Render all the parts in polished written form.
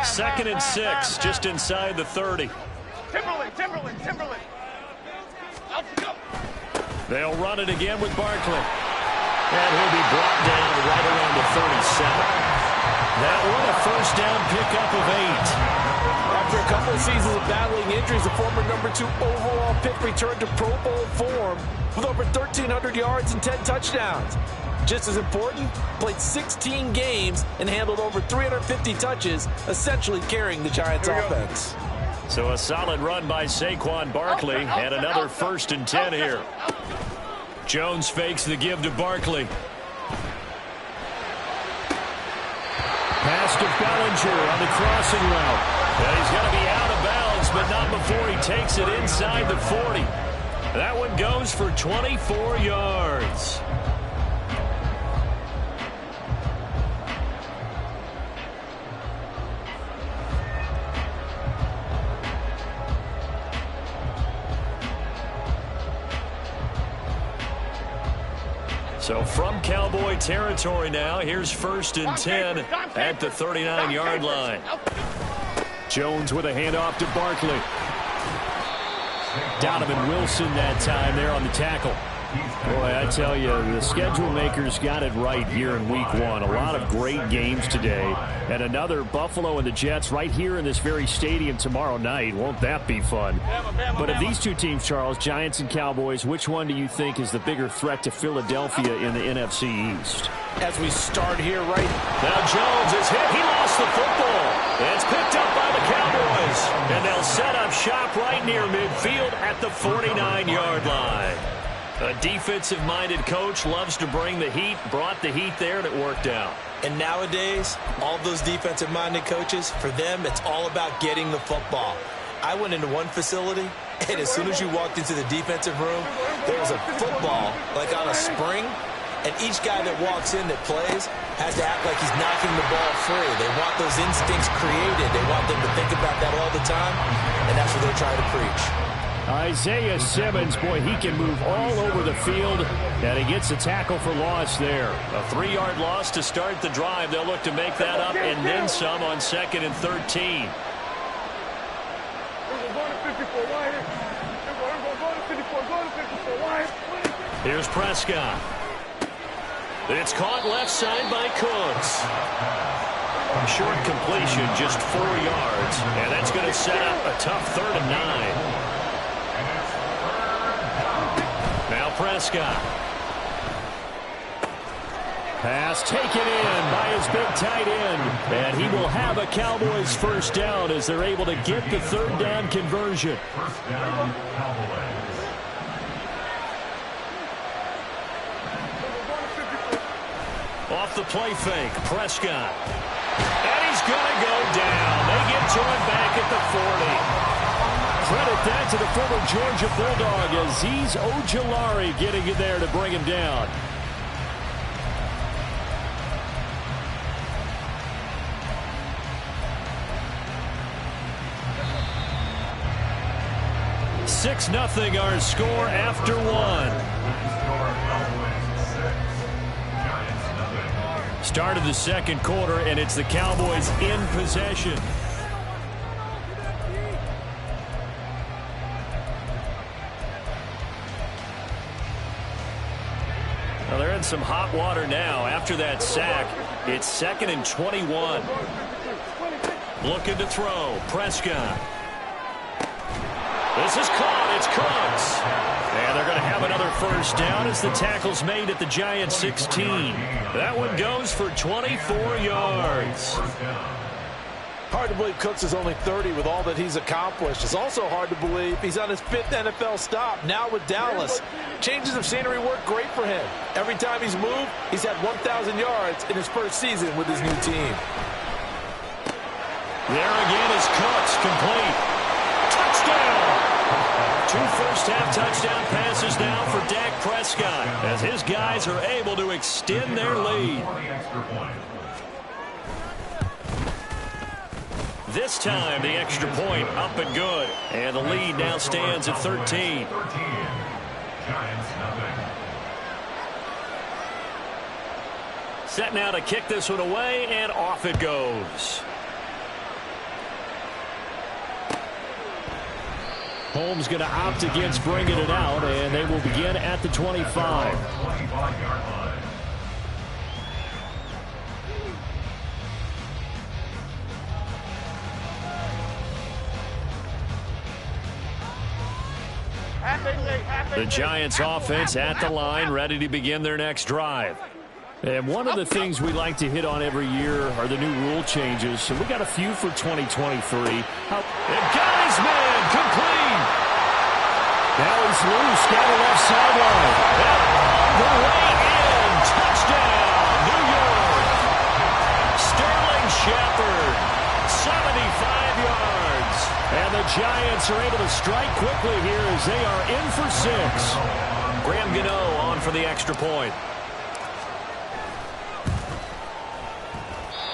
2nd and 6, just inside the 30. Timberland. They'll run it again with Barkley. And he'll be brought down right around the 37. That one a first down pickup of 8. After a couple of seasons of battling injuries, the former #2 overall pick returned to Pro Bowl form with over 1,300 yards and 10 touchdowns. Just as important, played 16 games and handled over 350 touches, essentially carrying the Giants' offense. So a solid run by Saquon Barkley, and another 1st and 10 here. Jones fakes the give to Barkley. Pass to Bellinger on the crossing route. And he's going to be out of bounds, but not before he takes it inside the 40. That one goes for 24 yards. So from Cowboy territory now, here's 1st and 10 at the 39-yard line. Jones with a handoff to Barkley. Donovan Wilson that time there on the tackle. Boy, I tell you, the schedule makers got it right here in Week 1. A lot of great games today. And another Buffalo and the Jets right here in this very stadium tomorrow night. Won't that be fun? But of these two teams, Charles, Giants and Cowboys, which one do you think is the bigger threat to Philadelphia in the NFC East? As we start here right now, Jones is hit. He lost the football. It's picked up by the Cowboys. And they'll set up shop right near midfield at the 49-yard line. A defensive-minded coach loves to bring the heat, brought the heat there, and it worked out. And nowadays, all those defensive-minded coaches, for them, it's all about getting the football. I went into one facility, and as soon as you walked into the defensive room, there was a football, like on a spring, and each guy that walks in that plays has to act like he's knocking the ball free. They want those instincts created. They want them to think about that all the time, and that's what they're trying to preach. Isaiah Simmons, boy, he can move all over the field, and he gets a tackle for loss there. A 3-yard loss to start the drive. They'll look to make that up and then some on 2nd and 13. Here's Prescott. It's caught left side by Cooks. Short completion, just 4 yards, and that's going to set up a tough 3rd and 9. Now Prescott. Pass taken in by his big tight end. And he will have a Cowboys 1st down as they're able to get the 3rd down conversion. Off the play fake, Prescott. And he's going to go down. They get to him back at the 40. Credit that to the former Georgia Bulldog, Azeez Ojulari getting it there to bring him down. Six 0 our score after 1. Start of the 2nd quarter, and it's the Cowboys in possession. Well, they're in some hot water now. After that sack, it's 2nd and 21. Looking to throw. Prescott. This is caught. It's Cooks. And they're going to have another 1st down as the tackle's made at the Giants 16. That one goes for 24 yards. Hard to believe Cooks is only 30 with all that he's accomplished. It's also hard to believe he's on his 5th NFL stop, now with Dallas. Changes of scenery work great for him. Every time he's moved, he's had 1,000 yards in his 1st season with his new team. There again is Cooks, complete. Touchdown! 2 first-half touchdown passes now for Dak Prescott as his guys are able to extend their lead. This time, the extra point up and good. And the lead now stands at 13. Set now to kick this one away, and off it goes. Holmes going to opt against bringing it out, and they will begin at the 25. The Giants offense at the line, ready to begin their next drive. And one of the things we like to hit on every year are the new rule changes. And we got a few for 2023. And got his man complete. Now he's loose down the left sideline. And all the way in. Touchdown, New York. Sterling Shepard, 75 yards. And the Giants are able to strike quickly here as they are in for 6. Graham Gano on for the extra point.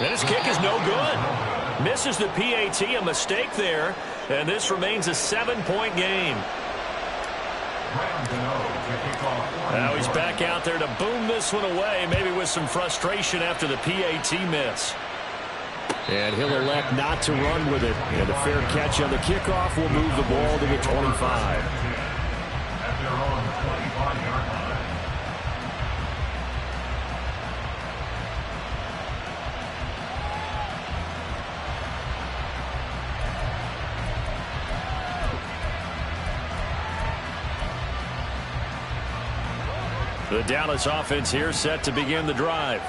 And his kick is no good. Misses the PAT, a mistake there. And this remains a 7-point game. Now he's back out there to boom this one away, maybe with some frustration after the PAT miss. And he'll elect not to run with it. And a fair catch on the kickoff will move the ball to the 25. The Dallas offense here set to begin the drive.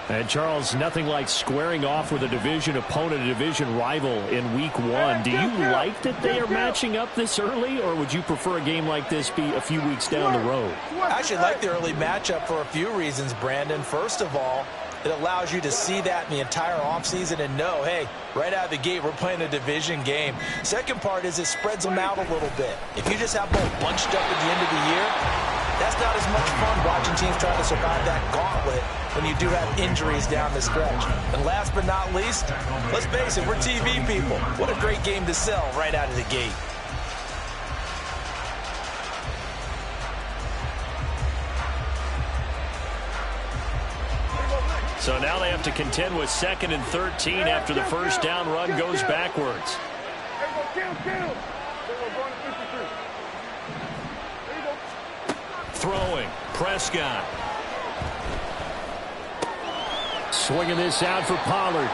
And, Charles, nothing like squaring off with a division opponent, a division rival in week 1. Do you like that they are matching up this early, or would you prefer a game like this be a few weeks down the road? I actually like the early matchup for a few reasons, Brandon. First of all, it allows you to see that in the entire offseason and know, hey, right out of the gate, we're playing a division game. Second part is it spreads them out a little bit. If you just have them all bunched up at the end of the year, that's not as much fun watching teams try to survive that gauntlet when you do have injuries down the stretch. And last but not least, let's face it, we're TV people. What a great game to sell right out of the gate. So now they have to contend with 2nd and 13 after the first down run goes backwards. Throwing, Prescott. Swinging this out for Pollard.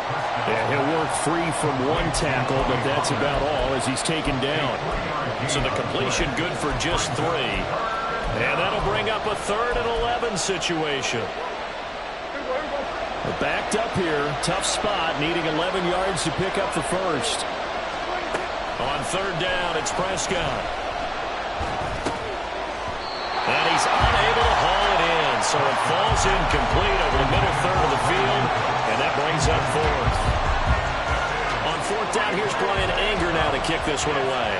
And he'll work free from one tackle, but that's about all as he's taken down. So the completion good for just 3. And that'll bring up a 3rd and 11 situation. We're backed up here. Tough spot, needing 11 yards to pick up the first. On 3rd down, it's Prescott. And he's unable to haul it in, so it falls incomplete over the middle third of the field, and that brings up 4th. On 4th down, here's Brian Anger now to kick this one away.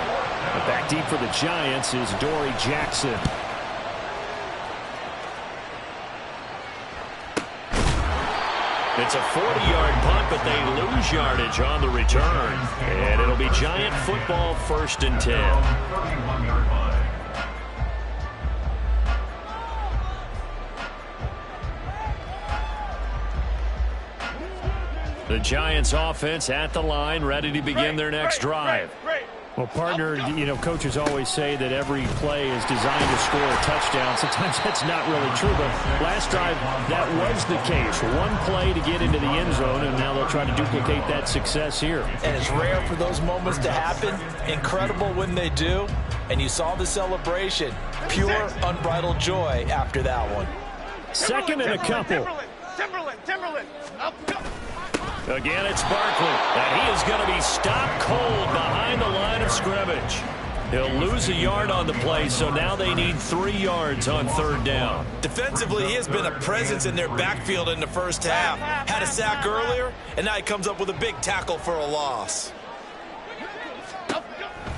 But back deep for the Giants is Dory Jackson. It's a 40-yard punt, but they lose yardage on the return. And it'll be Giant football, 1st and 10. The Giants offense at the line, ready to begin their next drive. Well, partner, you know, coaches always say that every play is designed to score a touchdown. Sometimes that's not really true, but last drive, that was the case. One play to get into the end zone, and now they'll try to duplicate that success here. And it's rare for those moments to happen. Incredible when they do. And you saw the celebration. Pure, unbridled joy after that one. 2nd and a couple. Timberland. Up. Again, it's Barkley, and he is going to be stopped cold behind the line of scrimmage. He'll lose a yard on the play, so now they need 3 yards on 3rd down. Defensively, he has been a presence in their backfield in the first half. Had a sack earlier, and now he comes up with a big tackle for a loss.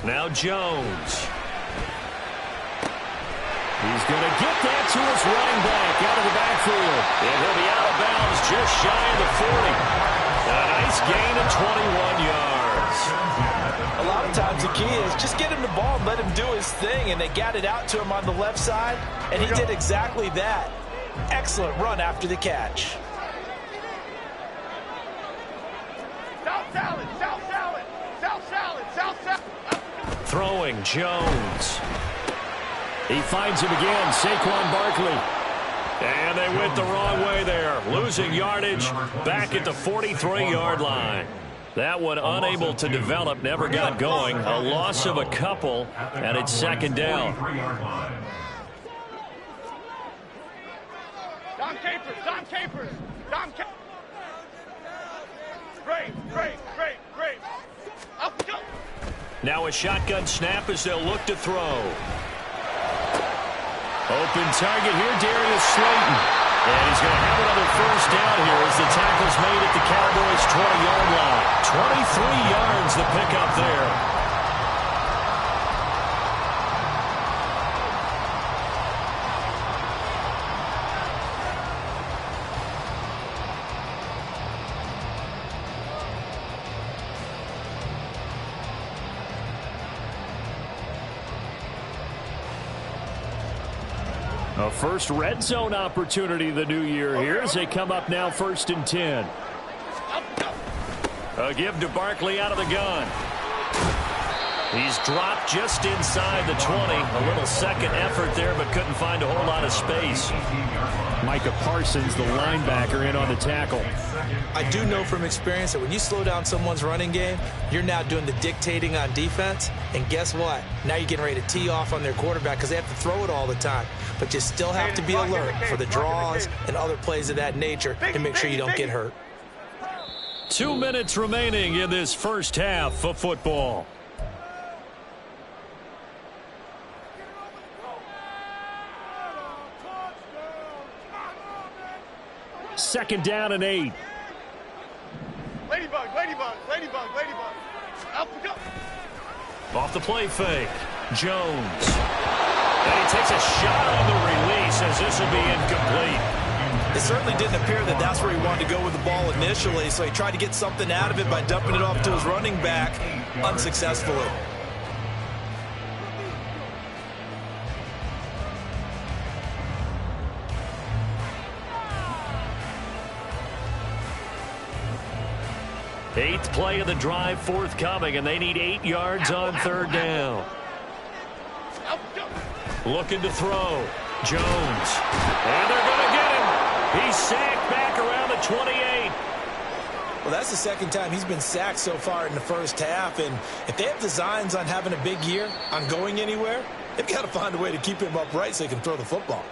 Now Jones. He's going to get that to his running back out of the backfield. And he'll be out of bounds just shy of the 40. A nice gain of 21 yards. A lot of times the key is just get him the ball and let him do his thing, and they got it out to him on the left side, and he did exactly that. Excellent run after the catch. South salad. Throwing, Jones. He finds him again, Saquon Barkley. And they went the wrong way there. Losing yardage back at the 43-yard line. That one unable to develop, never got going. A loss of a couple, and it's second down. Dom Capers, Dom Capers, Dom Capers. Great. Up, go. Now a shotgun snap as they'll look to throw. Open target here, Darius Slayton. And he's going to have another first down here as the tackle's made at the Cowboys' 20-yard line. 23 yards the pickup there. A first red zone opportunity the new year here as they come up now 1st and 10. A give to Barkley out of the gun. He's dropped just inside the 20. A little second effort there, but couldn't find a whole lot of space. Micah Parsons, the linebacker, in on the tackle. I do know from experience that when you slow down someone's running game, you're now doing the dictating on defense. And guess what? Now you're getting ready to tee off on their quarterback because they have to throw it all the time. But you still have to be alert for the draws and other plays of that nature to make sure you don't get hurt. 2 minutes remaining in this first half of football. Second down and 8. Ladybug. Up, go. Off the play fake. Jones. And he takes a shot on the release as this will be incomplete. It certainly didn't appear that that's where he wanted to go with the ball initially, so he tried to get something out of it by dumping it off to his running back unsuccessfully. Eighth play of the drive forthcoming, and they need 8 yards on third down. Looking to throw. Jones. And they're going to get him. He's sacked back around the 28. Well, that's the second time he's been sacked so far in the first half, and if they have designs on having a big year, on going anywhere, they've got to find a way to keep him upright so he can throw the football.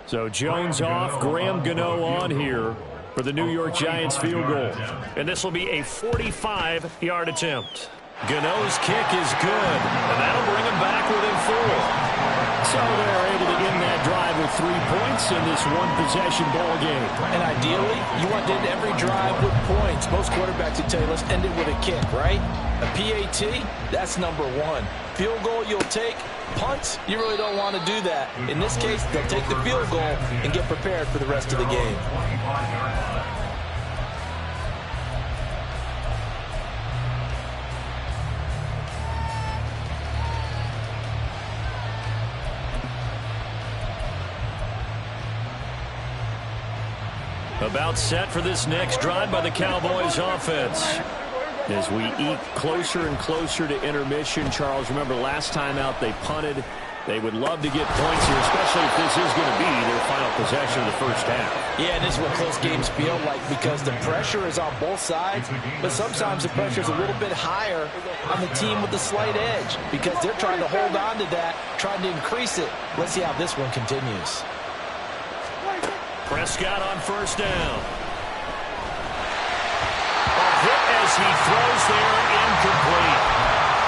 So Jones off, Graham Gano on here for the New York Giants field goal. And this will be a 45-yard attempt. Gano's kick is good, and that'll bring him back within 4. So they're able to end that drive with 3 points in this one-possession ball game. And ideally, you want to end every drive with points. Most quarterbacks would tell you, let's end it with a kick, right? A PAT, that's number 1. Field goal you'll take. Punts, you really don't want to do that. In this case, they'll take the field goal and get prepared for the rest of the game. About set for this next drive by the Cowboys offense. As we eke closer and closer to intermission, Charles, remember last time out they punted. They would love to get points here, especially if this is going to be their final possession of the first half. Yeah, and this is what close games feel like because the pressure is on both sides, but sometimes the pressure is a little bit higher on the team with the slight edge because they're trying to hold on to that, trying to increase it. Let's see how this one continues. Prescott on first down. Hit as he throws there, incomplete.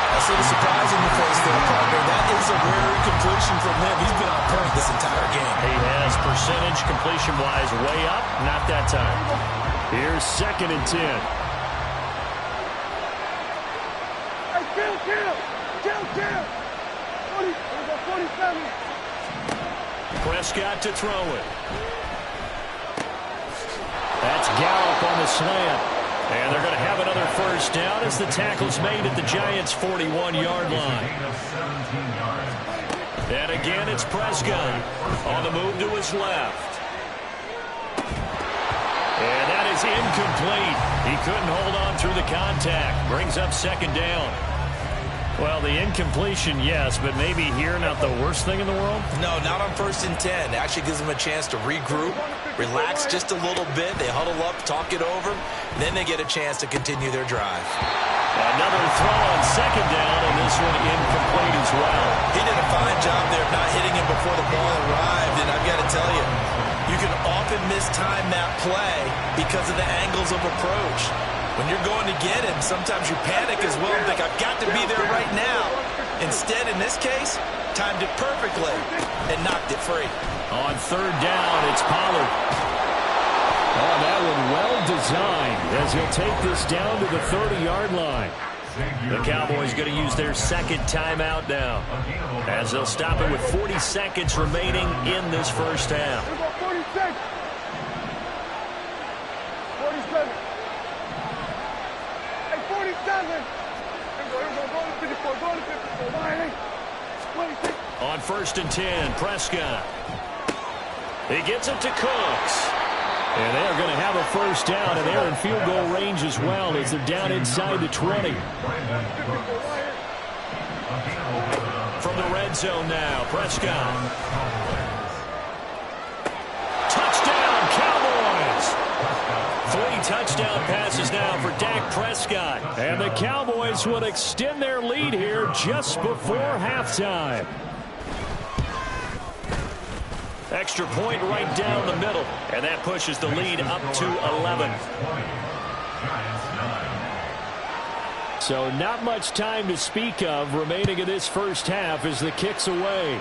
I see the surprise in your face there, partner. That is a rare incompletion from him. He's been on point this entire game. He has percentage completion-wise way up, not that time. Here's 2nd and 10. Hey, kill. 47. Prescott to throw it. That's Gallup on the slant. And they're going to have another first down as the tackle's made at the Giants' 41-yard line. And again, it's Prescott on the move to his left. And that is incomplete. He couldn't hold on through the contact. Brings up second down. Well, the incompletion, yes, but maybe here not the worst thing in the world? No, not on 1st and 10. It actually gives them a chance to regroup, relax just a little bit. They huddle up, talk it over, then they get a chance to continue their drive. Another throw on second down, and this one incomplete as well. He did a fine job there of not hitting him before the ball arrived, and I've got to tell you, you can often mistime that play because of the angles of approach. When you're going to get him, sometimes you panic as well and think, I've got to be there right now. Instead, in this case, timed it perfectly and knocked it free. On third down, it's Pollard. Oh, that one well designed as he'll take this down to the 30-yard line. The Cowboys going to use their second timeout now as they'll stop it with 40 seconds remaining in this first half. 46. 47. Hey, 47. On 1st and 10, Prescott. He gets it to Cooks. And they're going to have a first down, and they're in field goal range as well as they're down inside the 20. From the red zone now, Prescott. Touchdown, Cowboys! 3 touchdown passes now for Dak Prescott. And the Cowboys will extend their lead here just before halftime. Extra point right down the middle, and that pushes the lead up to 11. So not much time to speak of remaining in this first half as the kick's away.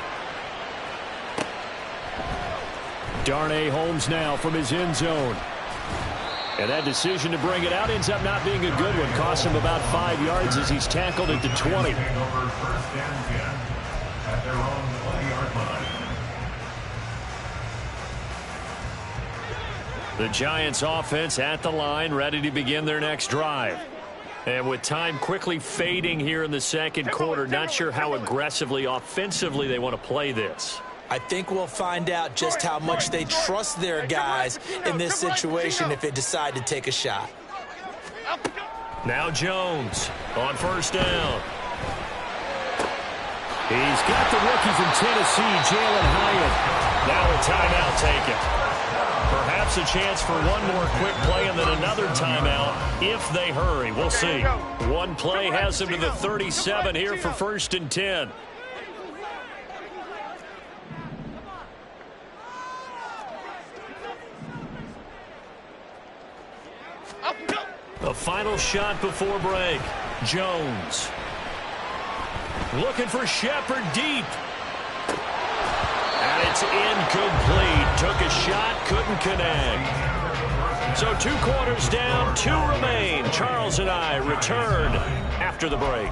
Darnay Holmes now from his end zone. And that decision to bring it out ends up not being a good one. Costs him about 5 yards as he's tackled at the 20. The Giants offense at the line, ready to begin their next drive. And with time quickly fading here in the second quarter, not sure how aggressively, offensively they want to play this. I think we'll find out just how much they trust their guys in this situation if they decide to take a shot. Now Jones on first down. He's got the rookie from Tennessee, Jalen Hyatt. Now a timeout taken. Perhaps a chance for one more quick play and then another timeout if they hurry. We'll see. One play has them to the 37 here for 1st and 10. The final shot before break. Jones. Looking for Shepard deep. And it's incomplete. Took a shot, couldn't connect. So 2 quarters down, 2 remain. Charles and I return after the break.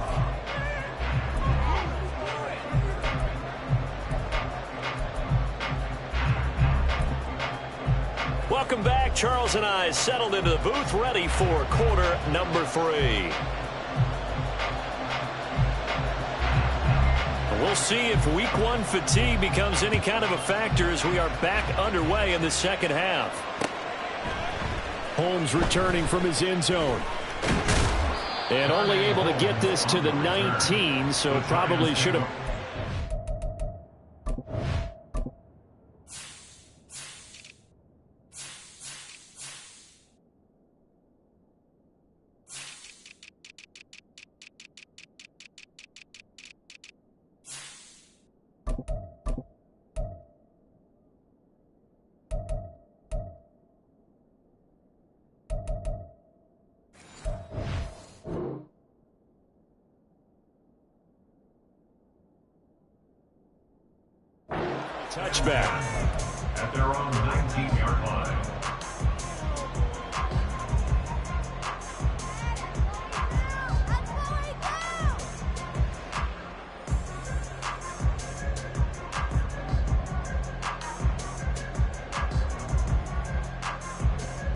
Welcome back. Charles and I settled into the booth, ready for quarter number 3. We'll see if week 1 fatigue becomes any kind of a factor as we are back underway in the second half. Holmes returning from his end zone. And only able to get this to the 19, so probably should have... Touchback. At their own 19-yard line.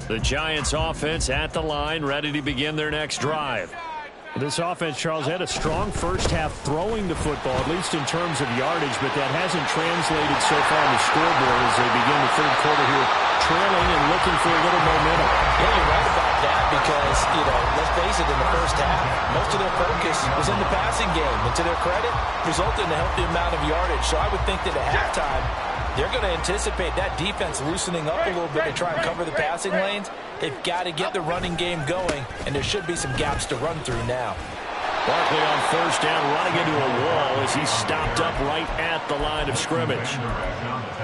The Giants offense at the line, ready to begin their next drive. This offense, Charles, had a strong first half throwing the football, at least in terms of yardage, but that hasn't translated so far on the scoreboard as they begin the third quarter here trailing and looking for a little momentum. Yeah, you're right about that because, let's face it, in the first half, most of their focus was in the passing game. And to their credit, resulted in a healthy amount of yardage. So I would think that at halftime, they're going to anticipate that defense loosening up a little bit to try and cover the passing lanes. They've got to get the running game going, and there should be some gaps to run through now. Barkley on first down, running into a wall as he stopped up right at the line of scrimmage.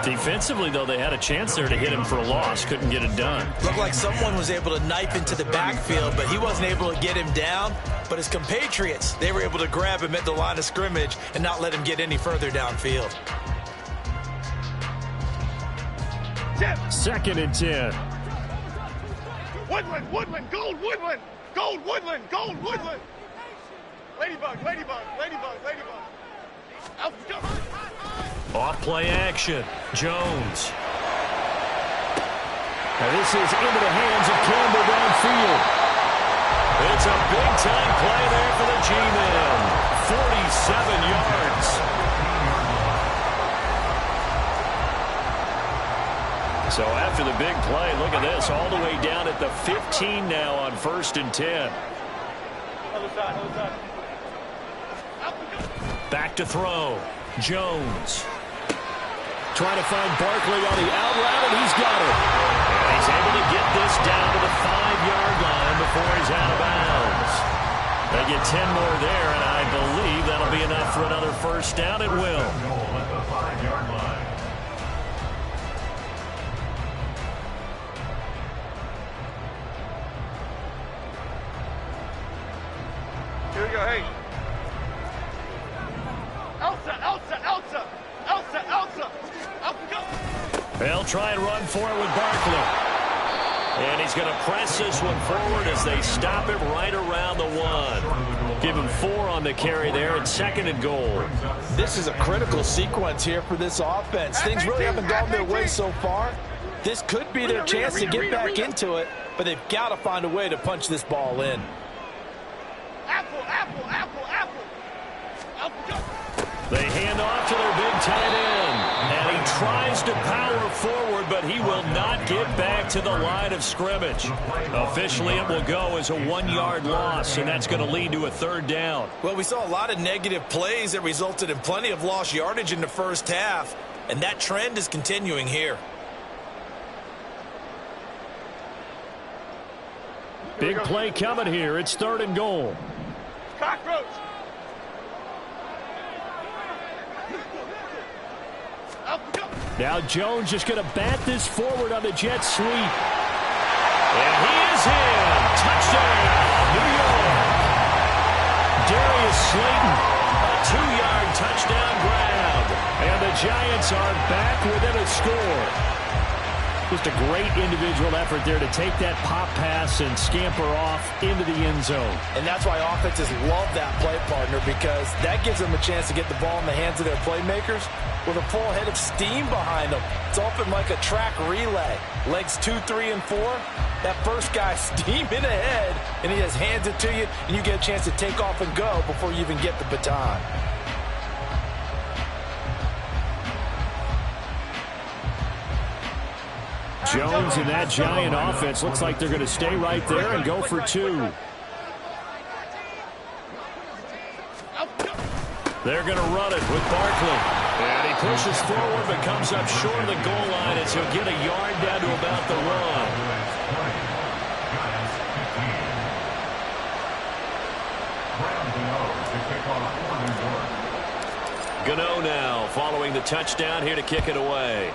Defensively, though, they had a chance there to hit him for a loss. Couldn't get it done. Looked like someone was able to knife into the backfield, but he wasn't able to get him down. But his compatriots, they were able to grab him at the line of scrimmage and not let him get any further downfield. 2nd and 10. Woodland, Woodland, Gold Woodland, Gold Woodland, Gold Woodland. Ladybug, Ladybug, Ladybug, Ladybug. Out, go. Off play action. Jones. Now this is into the hands of Campbell downfield. It's a big-time play there for the G-Men. 47 yards. So after the big play, look at this, all the way down at the 15 now on 1st and 10. Other side, other side. Back to throw. Jones. Trying to find Barkley on the out route, and he's got it. And he's able to get this down to the 5-yard line before he's out of bounds. They get 10 more there, and I believe that'll be enough for another first down. It will. At the 5-yard line. Here we go, hey. Elsa, Elsa, Elsa, Elsa, Elsa. Up we go. They'll try and run for it with Barkley. And he's going to press this one forward as they stop him right around the 1. Give him 4 on the carry there at 2nd and goal. This is a critical sequence here for this offense. Things really haven't gone their way so far. This could be their chance to get back into it, but they've got to find a way to punch this ball in. Apple, apple, apple, apple. Up we go. They hand off to their big tight end. And he tries to power forward, but he will not get back to the line of scrimmage. Officially, it will go as a 1-yard loss, and that's going to lead to a 3rd down. Well, we saw a lot of negative plays that resulted in plenty of lost yardage in the first half, and that trend is continuing here. Big play coming here. It's 3rd and goal. Cockroach. Up we go. Now Jones just going to bat this forward on the jet sweep. And he is in. Touchdown, New York. Darius Slayton, a 2-yard touchdown grab. And the Giants are back within a score. Just a great individual effort there to take that pop pass and scamper off into the end zone. And that's why offenses love that play partner, because that gives them a chance to get the ball in the hands of their playmakers with a full head of steam behind them. It's often like a track relay. Legs 2, 3, and 4. That first guy steaming ahead, and he just hands it to you, and you get a chance to take off and go before you even get the baton. Jones and that Giant offense looks like they're going to stay right there and go for 2. They're going to run it with Barkley. And he pushes forward but comes up short of the goal line as he'll get a yard down to about the run. Gano now following the touchdown here to kick it away.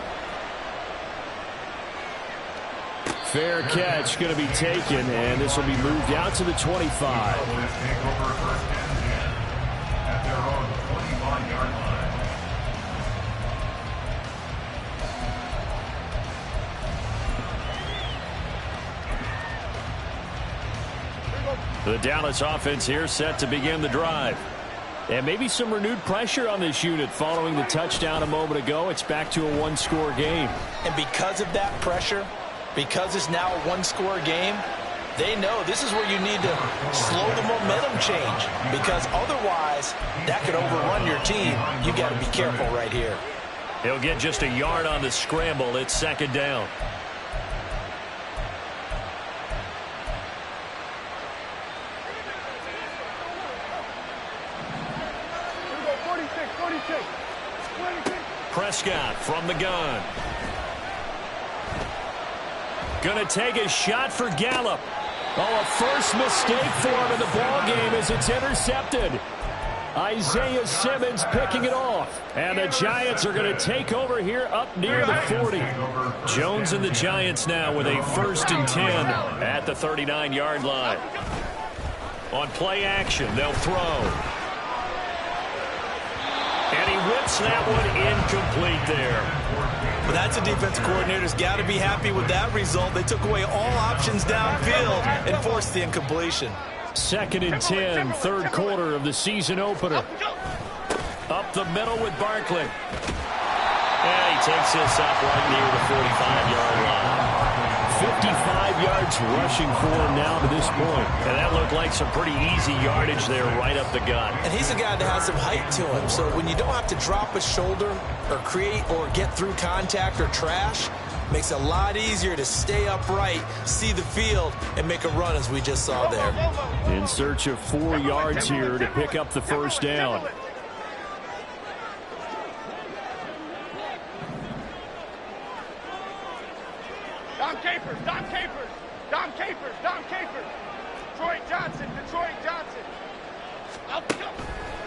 Fair catch going to be taken, and this will be moved out to the 25. The Dallas offense here set to begin the drive. And maybe some renewed pressure on this unit following the touchdown a moment ago. It's back to a 1-score game. And because of that pressure, because it's now a 1-score game, they know this is where you need to slow the momentum change, because otherwise that could overrun your team. You got to be careful right here. He'll get just a yard on the scramble. It's 2nd down. Prescott from the gun. Going to take a shot for Gallup. Oh, a first mistake for him in the ball game as it's intercepted. Isaiah Simmons picking it off. And the Giants are going to take over here up near the 40. Jones and the Giants now with a 1st and 10 at the 39-yard line. On play action, they'll throw. And he whips that one incomplete there. Well, that's a defense coordinator's got to be happy with that result. They took away all options downfield and forced the incompletion. 2nd and 10, 3rd quarter of the season opener. Up the middle with Barkley. And he takes this up right near the 45-yard line. 55 yards rushing for him now to this point. And that looked like some pretty easy yardage there right up the gut. And he's a guy that has some height to him. So when you don't have to drop a shoulder or create or get through contact or trash, makes it a lot easier to stay upright, see the field, and make a run as we just saw there. In search of 4 yards here to pick up the 1st down.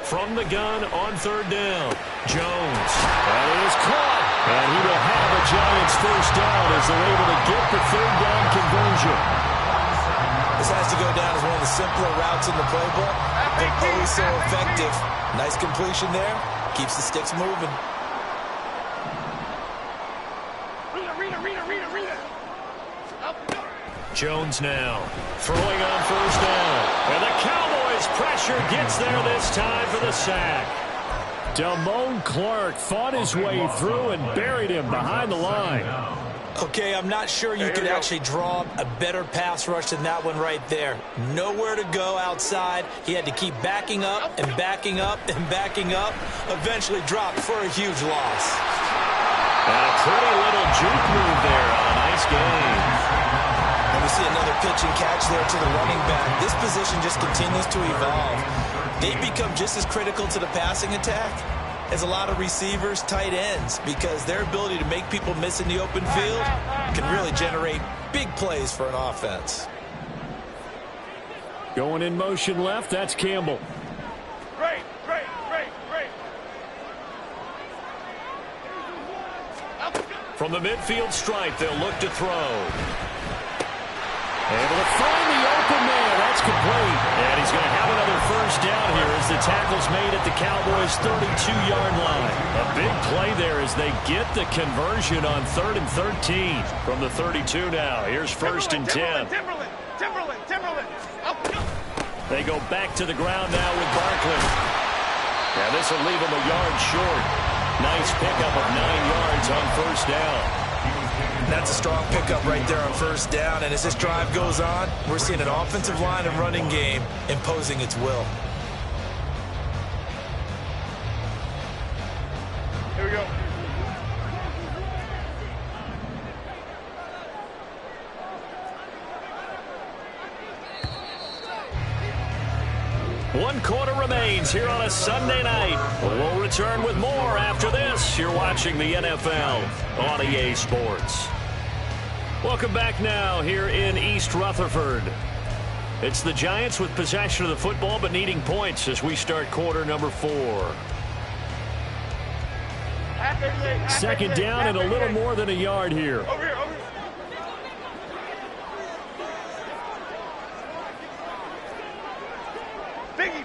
From the gun on 3rd down, Jones. That is caught. And he will have a Giants 1st down as they're able to get the 3rd down conversion. This has to go down as one of the simpler routes in the playbook, but always so effective. Nice completion there. Keeps the sticks moving. Jones now throwing on 1st down. And the Cowboys pressure gets there this time for the sack. Damone Clark fought his way through and buried him behind the line. Okay, I'm not sure you could actually draw a better pass rush than that one right there. Nowhere to go outside. He had to keep backing up and backing up and backing up. Eventually dropped for a huge loss. And a pretty little juke move there on a nice game. And we see another pitch and catch there to the running back. This position just continues to evolve. They become just as critical to the passing attack as a lot of receivers, tight ends, because their ability to make people miss in the open field can really generate big plays for an offense. Going in motion left, that's Campbell. Great. From the midfield stripe, they'll look to throw. Able to find the open man. That's complete. And he's going to have another 1st down here as the tackle's made at the Cowboys' 32-yard line. A big play there as they get the conversion on 3rd and 13 from the 32 now. Here's 1st and 10. Timberland. They go back to the ground now with Barkley. And this will leave him a yard short. Nice pickup of 9 yards on 1st down. That's a strong pickup right there on 1st down. And as this drive goes on, we're seeing an offensive line and running game imposing its will. Here we go. One quarter remains here on a Sunday night. We'll return with more after this. You're watching the NFL on EA Sports. Welcome back now here in East Rutherford. It's the Giants with possession of the football but needing points as we start quarter number 4. 2nd down and a little more than a yard here. Over here. Biggie.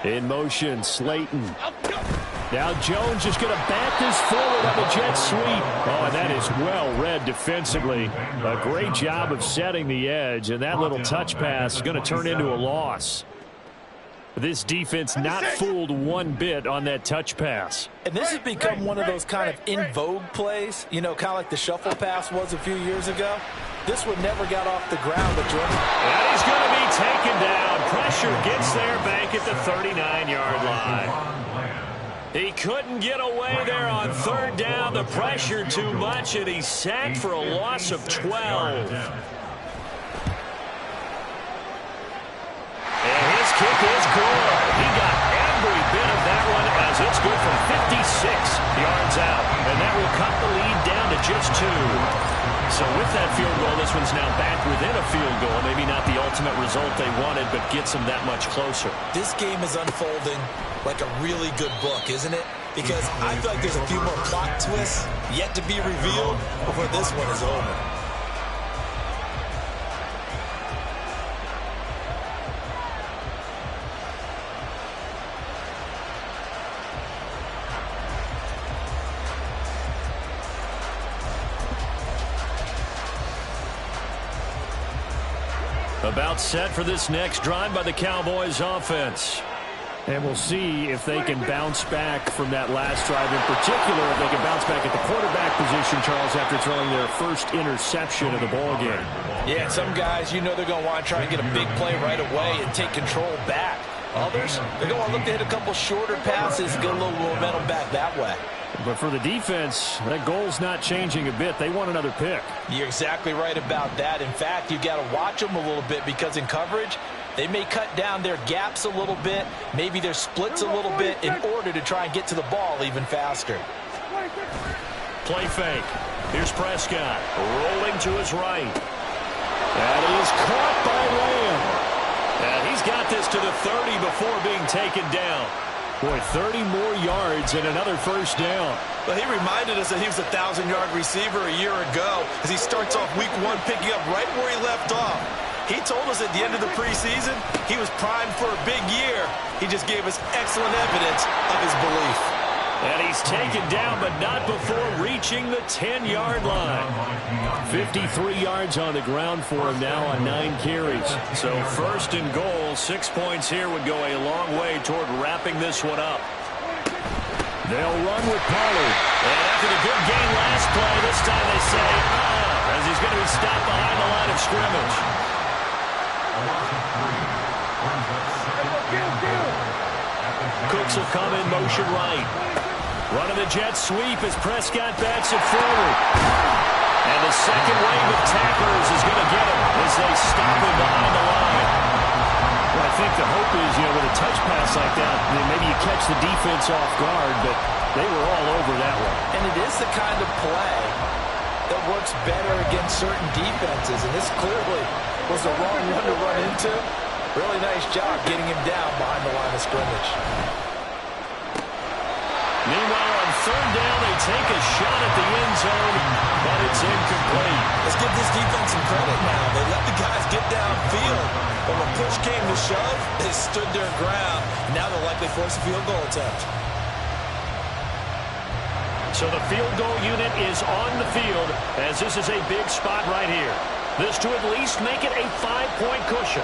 In motion, Slayton. Now Jones is going to bat this forward on the jet sweep. Oh, and that is well read defensively. A great job of setting the edge, and that little touch pass is going to turn into a loss. This defense not fooled one bit on that touch pass. And this has become one of those kind of in vogue plays, you know, kind of like the shuffle pass was a few years ago. This one never got off the ground, but and he's going to be taken down. Pressure gets there back at the 39-yard line. He couldn't get away there on 3rd down. The pressure too much, and he's sacked for a loss of 12. And his kick is good. He got every bit of that one's now back within a field goal. Maybe not the ultimate result they wanted, but gets them that much closer. This game is unfolding like a really good book, isn't it? Because I feel like there's a few more plot twists yet to be revealed before this one is over. About set for this next drive by the Cowboys offense. And we'll see if they can bounce back from that last drive in particular, if they can bounce back at the quarterback position, Charles, after throwing their first interception of the ball game. Yeah, some guys, you know they're going to want to try and get a big play right away and take control back. Others, they're going to look to hit a couple shorter passes and get a little momentum back that way. But for the defense, that goal's not changing a bit. They want another pick. You're exactly right about that. In fact, you got to watch them a little bit because in coverage, they may cut down their gaps a little bit, maybe their splits a little bit in order to try and get to the ball even faster. Play fake. Here's Prescott rolling to his right. That is caught by Lamb. And he's got this to the 30 before being taken down. Boy, 30 more yards and another first down. Well, he reminded us that he was a 1,000-yard receiver a year ago as he starts off week one picking up right where he left off. He told us at the end of the preseason he was primed for a big year. He just gave us excellent evidence of his belief. And he's taken down, but not before reaching the 10-yard line. 53 yards on the ground for him now on 9 carries. So first and goal, 6 points here would go a long way toward wrapping this one up. They'll run with Pollard. And after the good game last play, this time they say, as he's going to be stopped behind the line of scrimmage. Cooks will come in motion right. Running the jet sweep as Prescott bats it forward. And the second wave of tacklers is going to get him as they stop him behind the line. Well, I think the hope is, with a touch pass like that, maybe you catch the defense off guard, but they were all over that one. And it is the kind of play that works better against certain defenses, and this clearly was the wrong one to run into. Really nice job getting him down behind the line of scrimmage. Meanwhile, on third down, they take a shot at the end zone, but it's incomplete. Let's give this defense some credit now. They let the guys get downfield, but when push came to shove, they stood their ground. Now they'll likely force a field goal attempt. So the field goal unit is on the field, as this is a big spot right here. This to at least make it a 5-point cushion.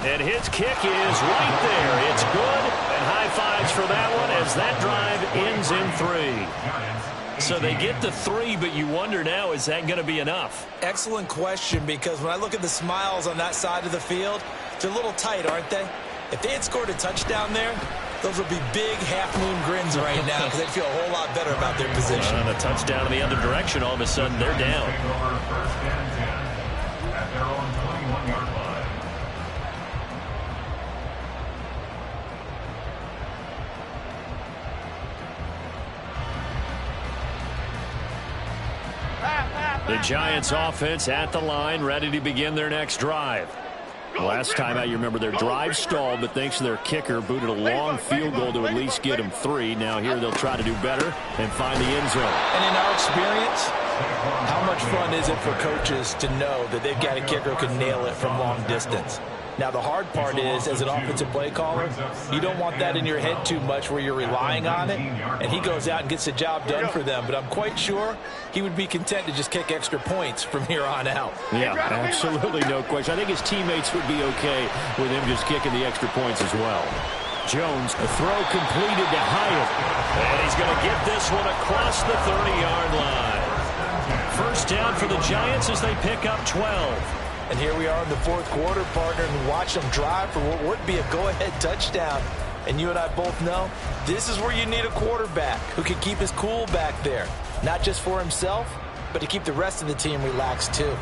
And his kick is right there. It's good, and high fives for that one as that drive ends in 3. So they get the 3, but you wonder now, is that going to be enough? Excellent question, because when I look at the smiles on that side of the field, they're a little tight, aren't they? If they had scored a touchdown there, those would be big half-moon grins right now because they'd feel a whole lot better about their position. And a touchdown in the other direction, all of a sudden they're down. At their own 21-yard line. The Giants offense at the line, ready to begin their next drive. Last time out, you remember their drive stalled, but thanks to their kicker, booted a long field goal to at least get them 3. Now here they'll try to do better and find the end zone. And in our experience, how much fun is it for coaches to know that they've got a kicker who can nail it from long distance? Now, the hard part is, as an offensive play caller, you don't want that in your head too much where you're relying on it, and he goes out and gets the job done for them. But I'm quite sure he would be content to just kick extra points from here on out. Yeah, absolutely no question. I think his teammates would be okay with him just kicking the extra points as well. Jones, a throw completed to Hyatt. And he's going to get this one across the 30-yard line. First down for the Giants as they pick up 12. And here we are in the fourth quarter, partner, and watch them drive for what would be a go-ahead touchdown. And you and I both know this is where you need a quarterback who can keep his cool back there. Not just for himself, but to keep the rest of the team relaxed too.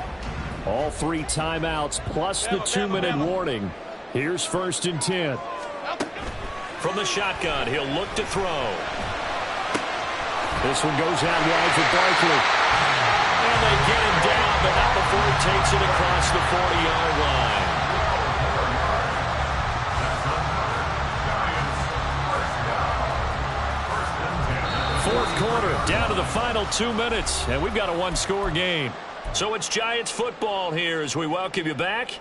All 3 timeouts plus the 2-minute warning. Here's 1st and 10. From the shotgun, he'll look to throw. This one goes out wide for Barkley. And they get him down, but not before he takes it across the 40-yard line. Fourth quarter, down to the final 2 minutes, and we've got a one-score game. So it's Giants football here as we welcome you back.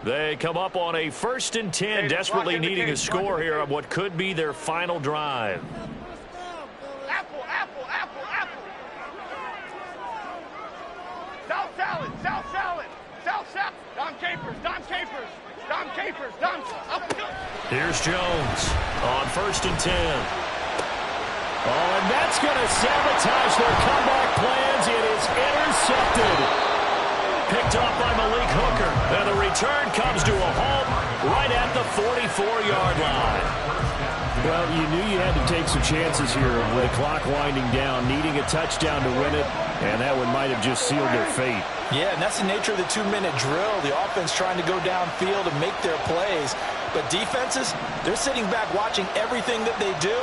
They come up on a 1st and 10, desperately needing a score here on what could be their final drive. Apple, apple, apple, apple. South salad, South salad, South salad. Don Capers, Don Capers, Don Capers, Don. Here's Jones on 1st and 10. Oh, and that's going to sabotage their comeback plans. It is intercepted. Picked off by Malik Hooker. And the return comes to a halt right at the 44-yard line. Well, you knew you had to take some chances here with the clock winding down, needing a touchdown to win it, and that one might have just sealed their fate. Yeah, and that's the nature of the 2-minute drill. The offense trying to go downfield and make their plays. But defenses, they're sitting back watching everything that they do,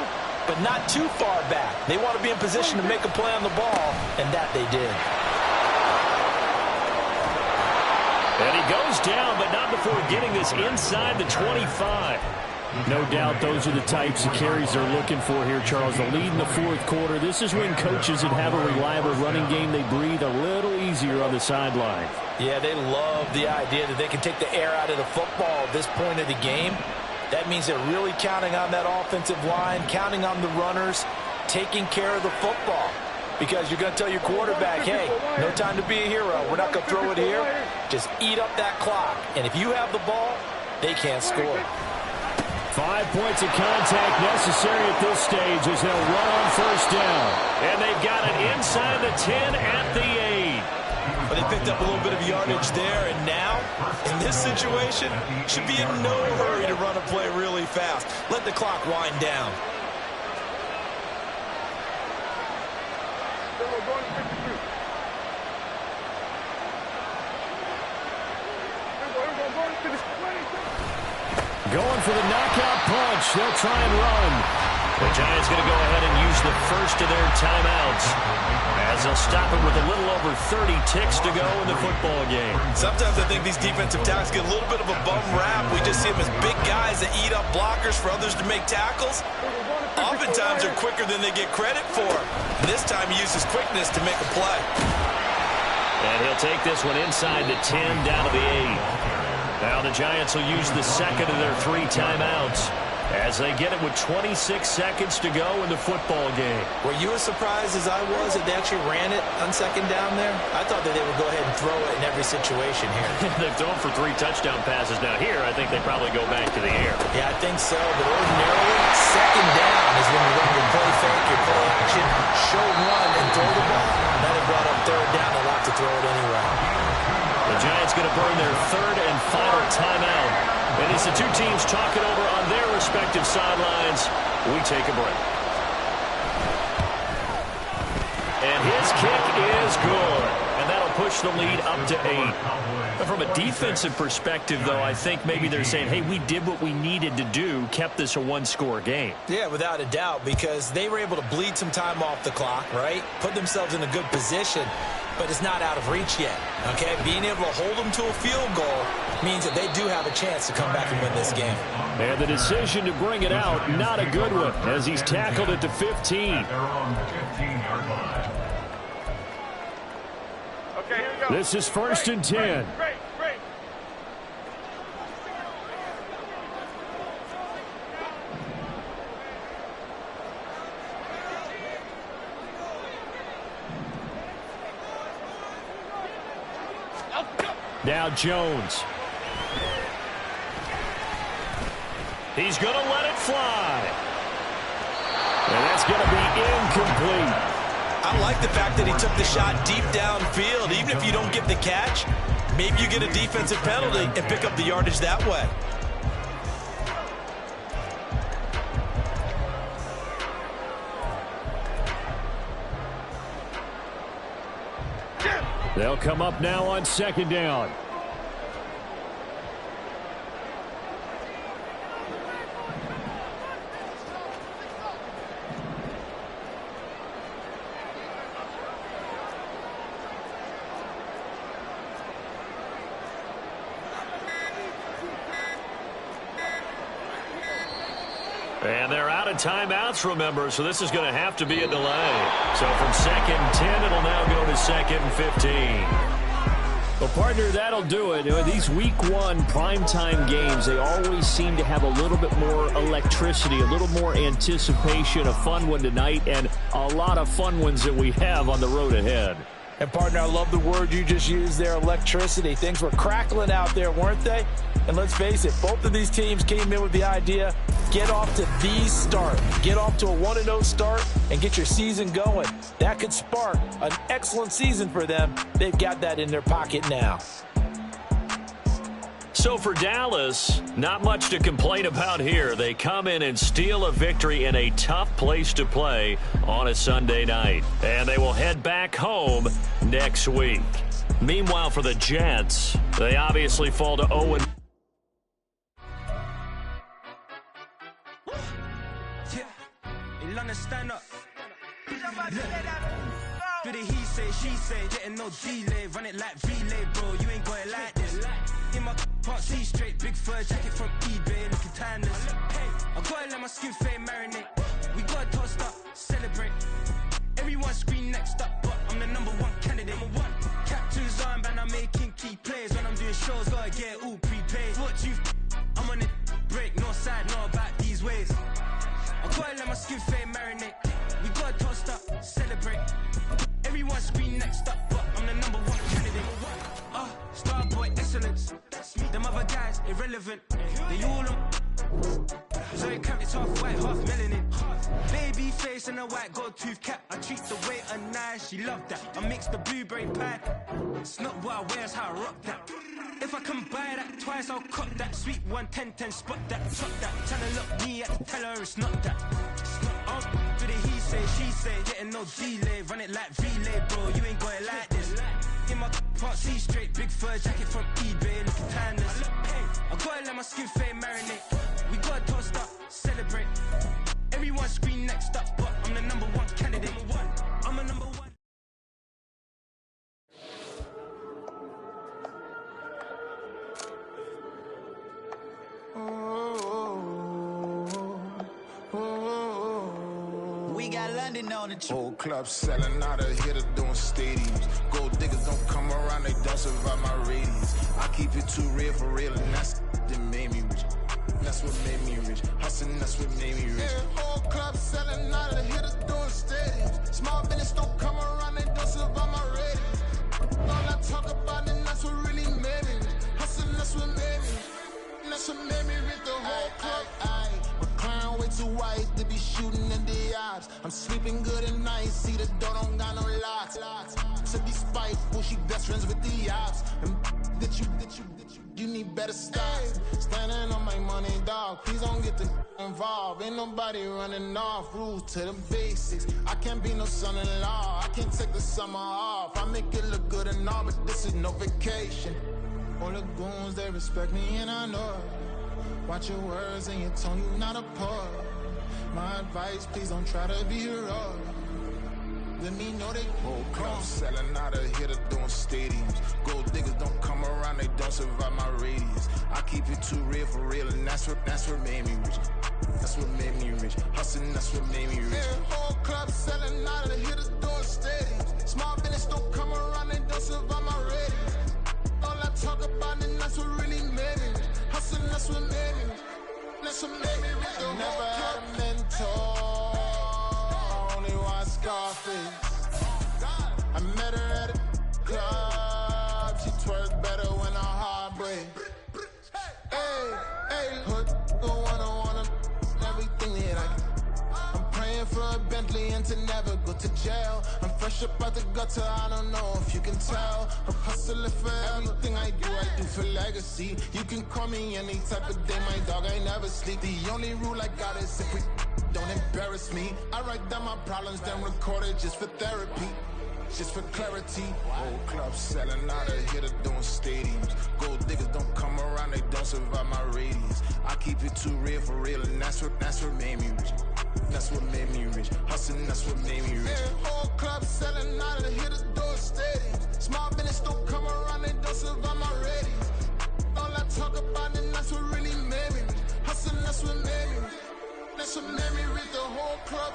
but not too far back. They want to be in position to make a play on the ball, and that they did. And he goes down, but not before getting this inside the 25. No doubt those are the types of carries they're looking for here, Charles. The lead in the fourth quarter. This is when coaches that have a reliable running game, they breathe a little easier on the sideline. Yeah, they love the idea that they can take the air out of the football at this point of the game. That means they're really counting on that offensive line, counting on the runners, taking care of the football. Because you're going to tell your quarterback, hey, no time to be a hero. We're not going to throw it here. Just eat up that clock. And if you have the ball, they can't score. 5 points of contact necessary at this stage as they'll run on 1st down. And they've got it inside the 10 at the 8. But they picked up a little bit of yardage there, and now, in this situation, should be in no hurry to run a play really fast. Let the clock wind down. Going for the knockout punch. They'll try and run. The Giants going to go ahead and use the first of their timeouts as they'll stop it with a little over 30 ticks to go in the football game. Sometimes I think these defensive tackles get a little bit of a bum rap. We just see them as big guys that eat up blockers for others to make tackles. Oftentimes they're quicker than they get credit for. And this time he uses quickness to make a play. And he'll take this one inside the 10 down to the 8. Now the Giants will use the second of their 3 timeouts as they get it with 26 seconds to go in the football game. Were you as surprised as I was that they actually ran it on 2nd down there? I thought that they would go ahead and throw it in every situation here. They've thrown for 3 touchdown passes. Now here, I think they probably go back to the air. Yeah, I think so. But ordinarily, 2nd down is when you run your play fake, your play action, show run, and throw the ball. Now they brought up 3rd down. They'll have to throw it anyway. The Giants going to burn their 3rd and final timeout. And as the two teams talk it over on their respective sidelines, we take a break. And his kick is good. And that'll push the lead up to 8. But from a defensive perspective, though, I think maybe they're saying, hey, we did what we needed to do, kept this a one-score game. Yeah, without a doubt, because they were able to bleed some time off the clock, right? Put themselves in a good position, but it's not out of reach yet, okay? Being able to hold them to a field goal means that they do have a chance to come back and win this game. And the decision to bring it out, not a good one, as he's tackled at the 15. They're on the 15-yard line. Okay, here we go. This is 1st and 10. Great. Now Jones. He's going to let it fly. And that's going to be incomplete. I like the fact that he took the shot deep downfield. Even if you don't get the catch, maybe you get a defensive penalty and pick up the yardage that way. They'll come up now on 2nd down. And they're out of timeouts, remember, so this is going to have to be a delay. So from 2nd and 10, it'll now go to 2nd and 15. Well, partner, that'll do it. These Week 1 primetime games, they always seem to have a little bit more electricity, a little more anticipation, a fun one tonight, and a lot of fun ones that we have on the road ahead. And, partner, I love the word you just used there, electricity. Things were crackling out there, weren't they? And let's face it, both of these teams came in with the idea, get off to the start. Get off to a 1-0 start and get your season going. That could spark an excellent season for them. They've got that in their pocket now. So for Dallas, not much to complain about here. They come in and steal a victory in a tough place to play on a Sunday night. And they will head back home next week. Meanwhile, for the Jets, they obviously fall to 0. Stand up. Do the he say, she say, getting no delay, run it like relay, bro. You ain't got it like this. In my can't see straight, big fur jacket from eBay, looking timeless. I gotta let my skin fade marinate. We gotta toast up, celebrate. Everyone scream next up, but I'm the #1 candidate. Captain's armband, I'm making key plays. When I'm doing shows, gotta get all prepaid. What you I'm on it, break, no side, no about these ways. I gotta let my skin fade marinate. We gotta toast up, celebrate. Everyone scream next up, but I'm the #1 candidate. Starboy excellence. Them other guys irrelevant. They all on. So it can't, it's half white, half melanin. Baby face and a white gold tooth cap. I treat the waiter nice, she love that. I mix the blueberry pie. It's not what I wear, it's how I rock that. If I can buy that twice, I'll cut that. Sweet 110, spot that, chop that. Tryna look me at, tell her it's not that. Do the he say, she say, getting no delay, run it like relay, bro. You ain't got it like this. In my can't see straight, big fur jacket from eBay, looking timeless. I gotta let my skin fade marinate. We gotta toast up, celebrate. Everyone scream next up, but I'm the #1 candidate. I'm a #1. We got London on the Whole club selling out of hitter doing stadiums. Gold diggers don't come around, they don't survive my radius. I keep it too real for real, and that's that made me rich. That's what made me rich. Hustling, that's what made me rich. Yeah, whole club selling out of hitters doing stadiums. Small business don't come around, they don't survive my radius. All I talk about, and that's what really made me rich. Hustling, that's what made me rich. And that's what made me rich. The whole club. Clown way too white to be shooting in the eyes. I'm sleeping good at night, see the door don't got no locks. To be spiteful, she best friends with the ops. And you need better stop. Standing on my money, dog. Please don't get the involved. Ain't nobody running off. Rules to the basics. I can't be no son-in-law. I can't take the summer off. I make it look good and all, but this is no vacation. All the goons, they respect me and I know it. Watch your words and your tone, you not a part. My advice, please don't try to be heroic. Let me know they whole club selling out of hitter doing stadiums. Gold diggers don't come around, they don't survive my radius. I keep it too real for real, and that's what made me rich. That's what made me rich. Hustling, that's what made me rich. Yeah, whole club selling out of hitters doing stadiums. Small business don't come around, they don't survive my radius. All I talk about, and that's what really made me rich. Hustling, that's what made me rich. That's what made me rich. I never had a mentor. I only watch Scarface. I met her at a club. She twerks better when her heart breaks. Hey, hood, the wanna everything that I can. I'm praying for a Bentley and to never go to jail. I'm fresh up out the gutter, I don't know if you can tell. I'm hustling for everything I do for legacy. You can call me any type of day, my dog, I never sleep. The only rule I got is if we don't embarrass me. I write down my problems, then record it just for therapy. Just for clarity, whole club selling out of hitter doing stadiums. Gold diggers don't come around, they don't survive my radius. I keep it too real for real, and that's what made me rich. That's what made me rich. Hustling, that's what made me rich. Yeah, whole club selling out of hitters doing stadiums. Small business don't come around, they don't survive my radius. All I talk about, and that's what really made me rich. Hustling, that's what made me rich. That's so let me read the whole club.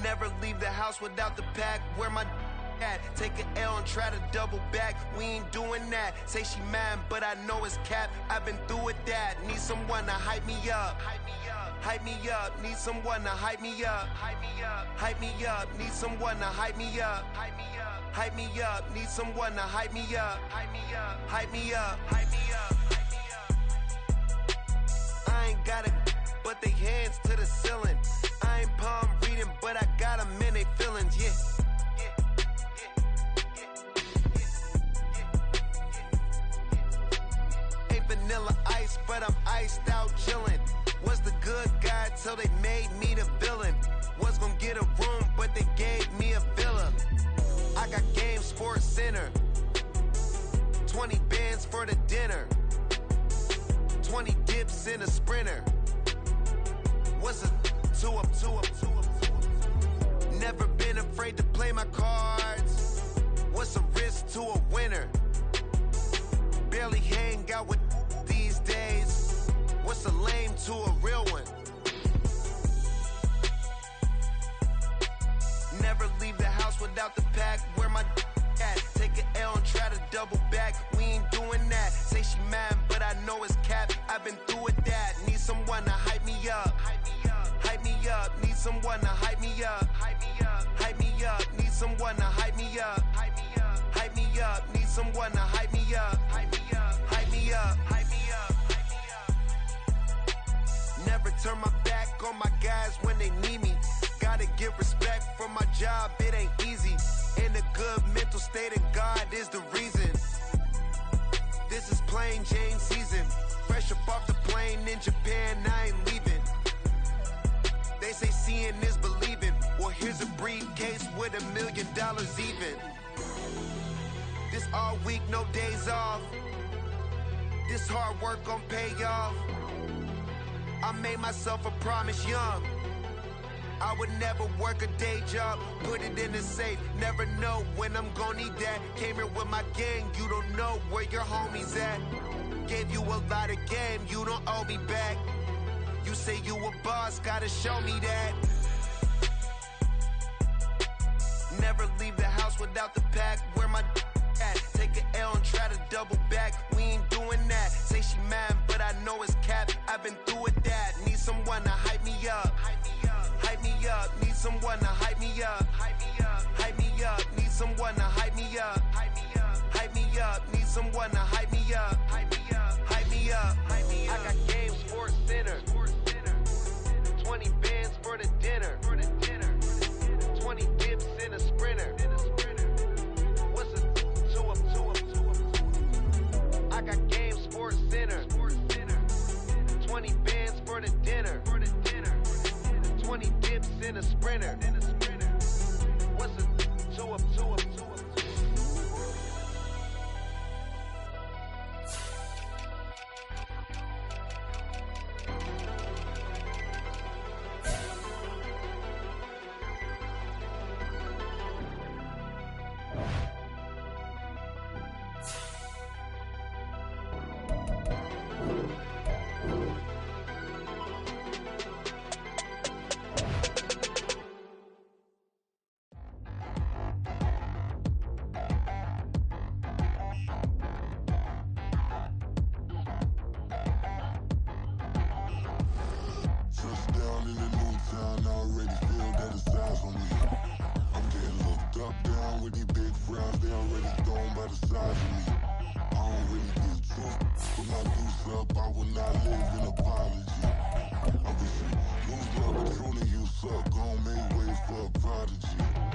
Never leave the house without the pack. Where my at? Take an L and try to double back. We ain't doing that. Say she mad, but I know it's cap. I've been through with that. Need someone to hype me up. Hype me up. Need someone to hype me up. Hype me up. Need someone to hype me up. Hype me up. Need someone to hype me up. Hype me up. Hype me up. I ain't got it, but they hands to the ceiling. I ain't palm reading, but I got them in they feelings, yeah. Ain't vanilla ice, but I'm iced out chillin'. Was the good guy till they made me the villain. Was gonna get a room, but they gave me a villa. I got game, Sports Center. 20 bands for the dinner. 20 dips in a sprinter. What's a two up? Never been afraid to play my cards. What's a risk to a winner? Barely hang out with these days. What's a lame to a real one? Never leave the house without the pack. Where my at? Take an L and try to double back. We ain't doing that. Say she mad, but I know it's cap. I've been through with that. Need someone to hype me up. Hype me up. Need someone to hype me up. Hype me up. Need someone to hype me up. Hype me up. Need someone to hype me up. Hype me up. Never turn my back on my guys when they need me. Gotta give respect for my job, it ain't easy. In a good mental state of God is the reason. This is plain Jane season. Fresh up off the plane in Japan, I ain't leaving. They say seeing is believing. Well, here's a briefcase with $1 million even. This all week, no days off. This hard work gon' pay off. I made myself a promise young. I would never work a day job, put it in the safe. Never know when I'm gon' need that. Came here with my gang, you don't know where your homies at. Gave you a lot of game, you don't owe me back. You say you a boss, gotta show me that. Never leave the house without the pack. Where my at? Take an L and try to double back. We ain't doing that. Say she mad, but I know it's cap. I've been through with that. Need someone to hype me up. Hype me up. Need someone to hype me up. Hype me up. Need someone to hype me up. Hype me up. Need someone to hype me up. Hype me up. I got game, Sports Center. 20 bands for the dinner. 20 dips in a sprinter. What's a two up? I got game, Sports Center. 20 bands for the dinner. 20 dips in a sprinter. What's a two up?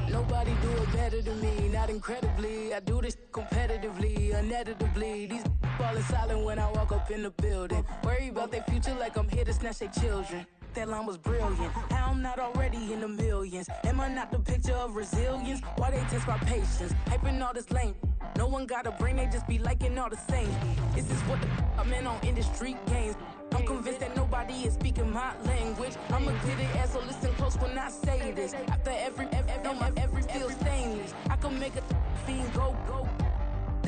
Nobody do it better than me, not incredibly. I do this competitively, uneditably. These falling silent when I walk up in the building. Worry about their future like I'm here to snatch their children. That line was brilliant. How I'm not already be in the millions. Am I not the picture of resilience? Why they test my patience? Hyping all this lame. No one got a brain, they just be liking all the same. This is what the I'm in on industry games. I'm convinced that nobody is speaking my language. I'm a good ass, so listen close when I say this. After every feel stainless. I can make a fiend go.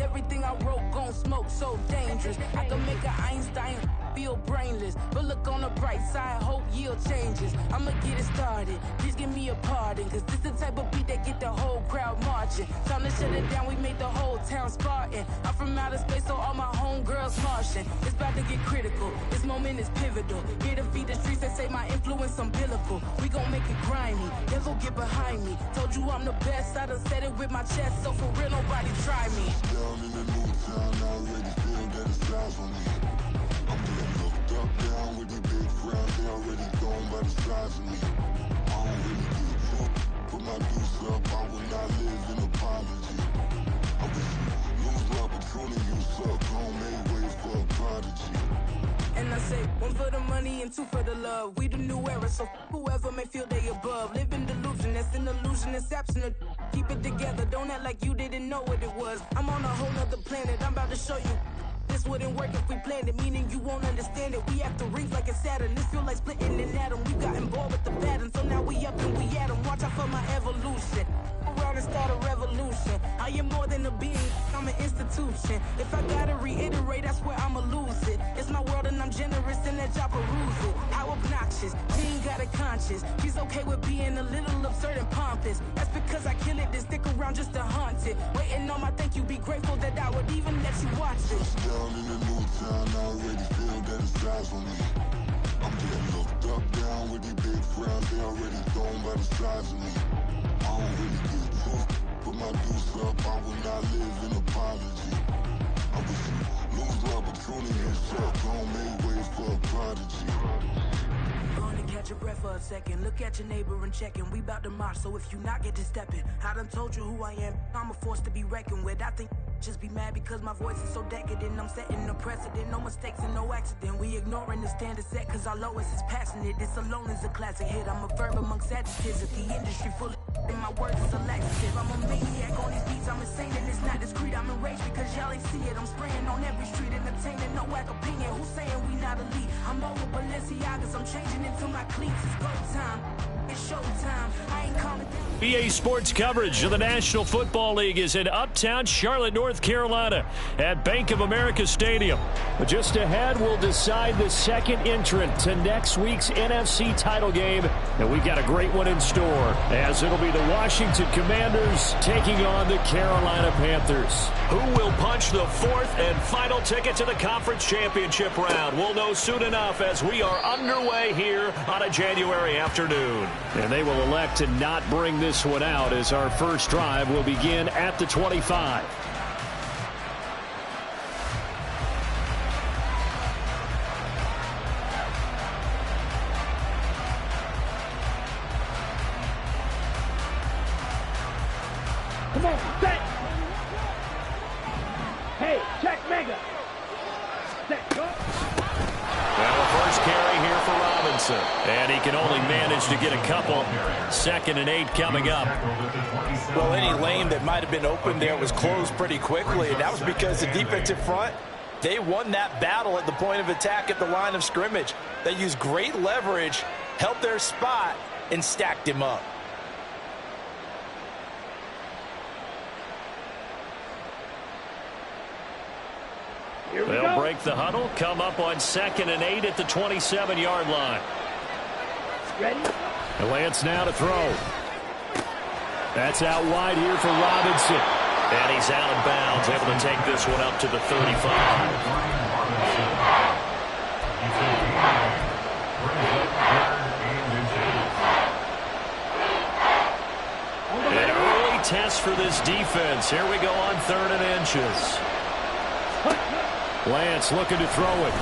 Everything I wrote gon' smoke, so dangerous. I can make an Einstein feel brainless, but look on the bright side, hope yield changes. I'ma get it started, please give me a pardon, cause this the type of beat that get the whole crowd marching. Time to shut it down, we made the whole town Spartan. I'm from outer space, so all my homegirls Martian. It's about to get critical, this moment is pivotal. Here to feed the streets, they say my influence umbilical. We gon' make it grimy, devil get behind me. Told you I'm the best, I done said it with my chest, so for real nobody try me. Down in the new town, I already feel that it's time for me. I'm getting looked up, down with the big crown. They already gone by the size of me. I don't really give a fuck. Put my deuce up, I will not live in apology. I wish you lose the opportunity, you suck. Homemade way for a prodigy. And I say, one for the money and two for the love. We the new era, so whoever may feel they above. Live in delusion, that's an illusion, it's absent. Keep it together, don't act like you didn't know what it was. I'm on a whole nother planet, I'm about to show you. This wouldn't work if we planned it, meaning you won't understand it. We have to rings like a Saturn, this feel like splitting an atom. We got involved with the pattern, so now we up and we at 'em. Watch out for my evolution. Around and start a revolution. I am more than a being, I'm an institution. If I gotta reiterate, that's where I'ma lose it. It's my world and I'm generous in that job peruse it. How obnoxious, she ain't got a conscience. She's okay with being a little absurd and pompous. That's because I kill it, then stick around just to haunt it. Waiting on my thank you, be grateful that I would even let you watch it. Down in the new town, I already feel that it's time for me. I'm getting looked up, down with the big crown. They already gone by the size of me. I don't really give a fuck. Put my deuce up, I will not live in apology. I wish you lose the opportunity, you suck. Homemade way for a prodigy. Gonna catch your breath for a second. Look at your neighbor and checking. We bout to march, so if you not get to stepping. I done told you who I am. I'm a force to be reckoned with. I think just be mad because my voice is so decadent. I'm setting a precedent, no mistakes and no accident. We ignoring the standard set cause our lowest is passionate. This alone is a classic hit. I'm a verb amongst adjectives. If the industry full of and my words is a laxative. I'm a maniac on these beats. I'm insane and it's not discreet. I'm enraged because y'all ain't see it. I'm spraying on every street, entertaining no whack opinion. Who's saying we not elite? I'm over Balenciagas. I'm changing into my cleats. It's go time. It's showtime. I ain't calling. EA Sports coverage of the National Football League is in uptown Charlotte, North Carolina at Bank of America Stadium. But just ahead, we'll decide the second entrant to next week's NFC title game. And we've got a great one in store, as it'll be the Washington Commanders taking on the Carolina Panthers. Who will punch the fourth and final ticket to the conference championship round? We'll know soon enough as we are underway here on a January afternoon. And they will elect to not bring this one out as our first drive will begin at the 25. Come on, set. Hey, check mega. Set, go. Well, the first carry here for Robinson. And he can only manage to get a couple. 2nd and 8 coming up. Well, any lane that might have been open there was closed pretty quickly, and that was because the defensive front, they won that battle at the point of attack at the line of scrimmage. They used great leverage, held their spot, and stacked him up. They'll break the huddle, come up on 2nd and 8 at the 27-yard line. Ready? And Lance now to throw. That's out wide here for Robinson. And he's out of bounds, able to take this one up to the 35. An early test for this defense. Here we go on 3rd and inches. Lance looking to throw it.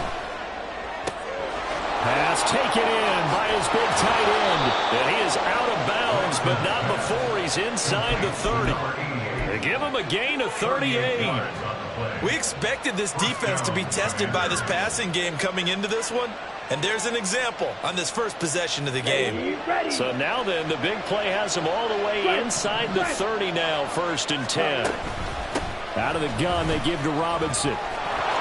Pass taken in by his big tight end. And he is out of bounds, but not before he's inside the 30. They give him a gain of 38. We expected this defense to be tested by this passing game coming into this one. And there's an example on this first possession of the game. So now then, the big play has him all the way inside the 30 now, 1st and 10. Out of the gun, they give to Robinson.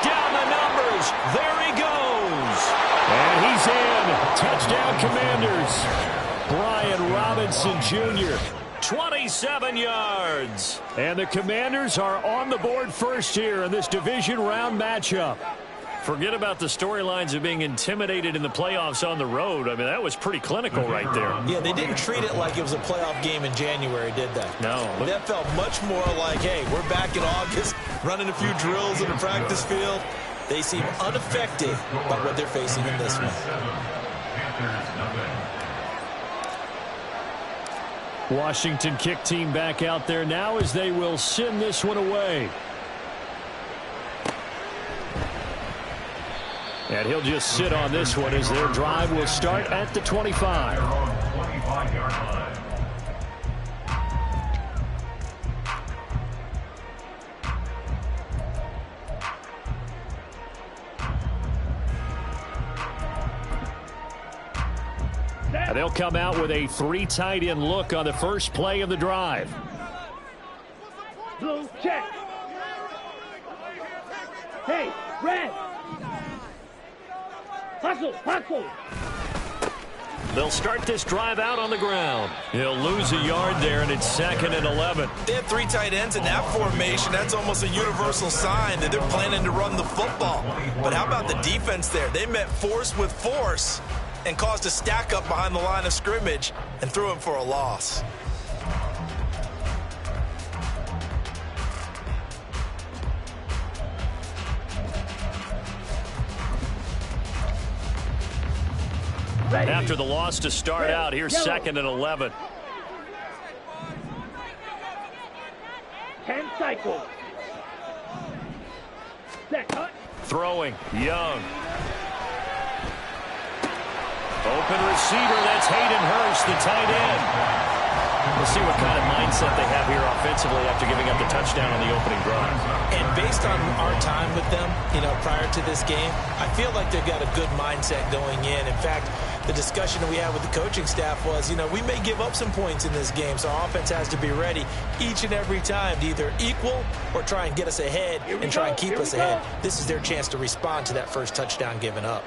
Down the numbers. There he goes. And he's in. Touchdown, Commanders. Brian Robinson Jr., 27 yards. And the Commanders are on the board first here in this division round matchup. Forget about the storylines of being intimidated in the playoffs on the road. I mean, that was pretty clinical right there. Yeah, they didn't treat it like it was a playoff game in January, did they? No. That felt much more like, hey, we're back in August, running a few drills in the practice field. They seem unaffected by what they're facing in this one. Washington kick team back out there now as they will send this one away. And he'll just sit on this one as their drive will start at the 25. And they'll come out with a 3 tight end look on the first play of the drive. Blue check. Hey, red. Hustle, hustle. They'll start this drive out on the ground. He'll lose a yard there, and it's 2nd and 11. They have 3 tight ends in that formation. That's almost a universal sign that they're planning to run the football. But how about the defense there? They met force with force and caused a stack up behind the line of scrimmage and threw him for a loss. After the loss to start out, here's 2nd and 11. 10 cycles. Set, cut. Throwing, Young. Open receiver, that's Hayden Hurst, the tight end. We'll see what kind of mindset they have here offensively after giving up the touchdown on the opening drive. And based on our time with them, prior to this game, I feel like they've got a good mindset going in. In fact, the discussion that we had with the coaching staff was, we may give up some points in this game, so our offense has to be ready each and every time to either equal or try and get us ahead and try and keep us ahead. This is their chance to respond to that first touchdown given up.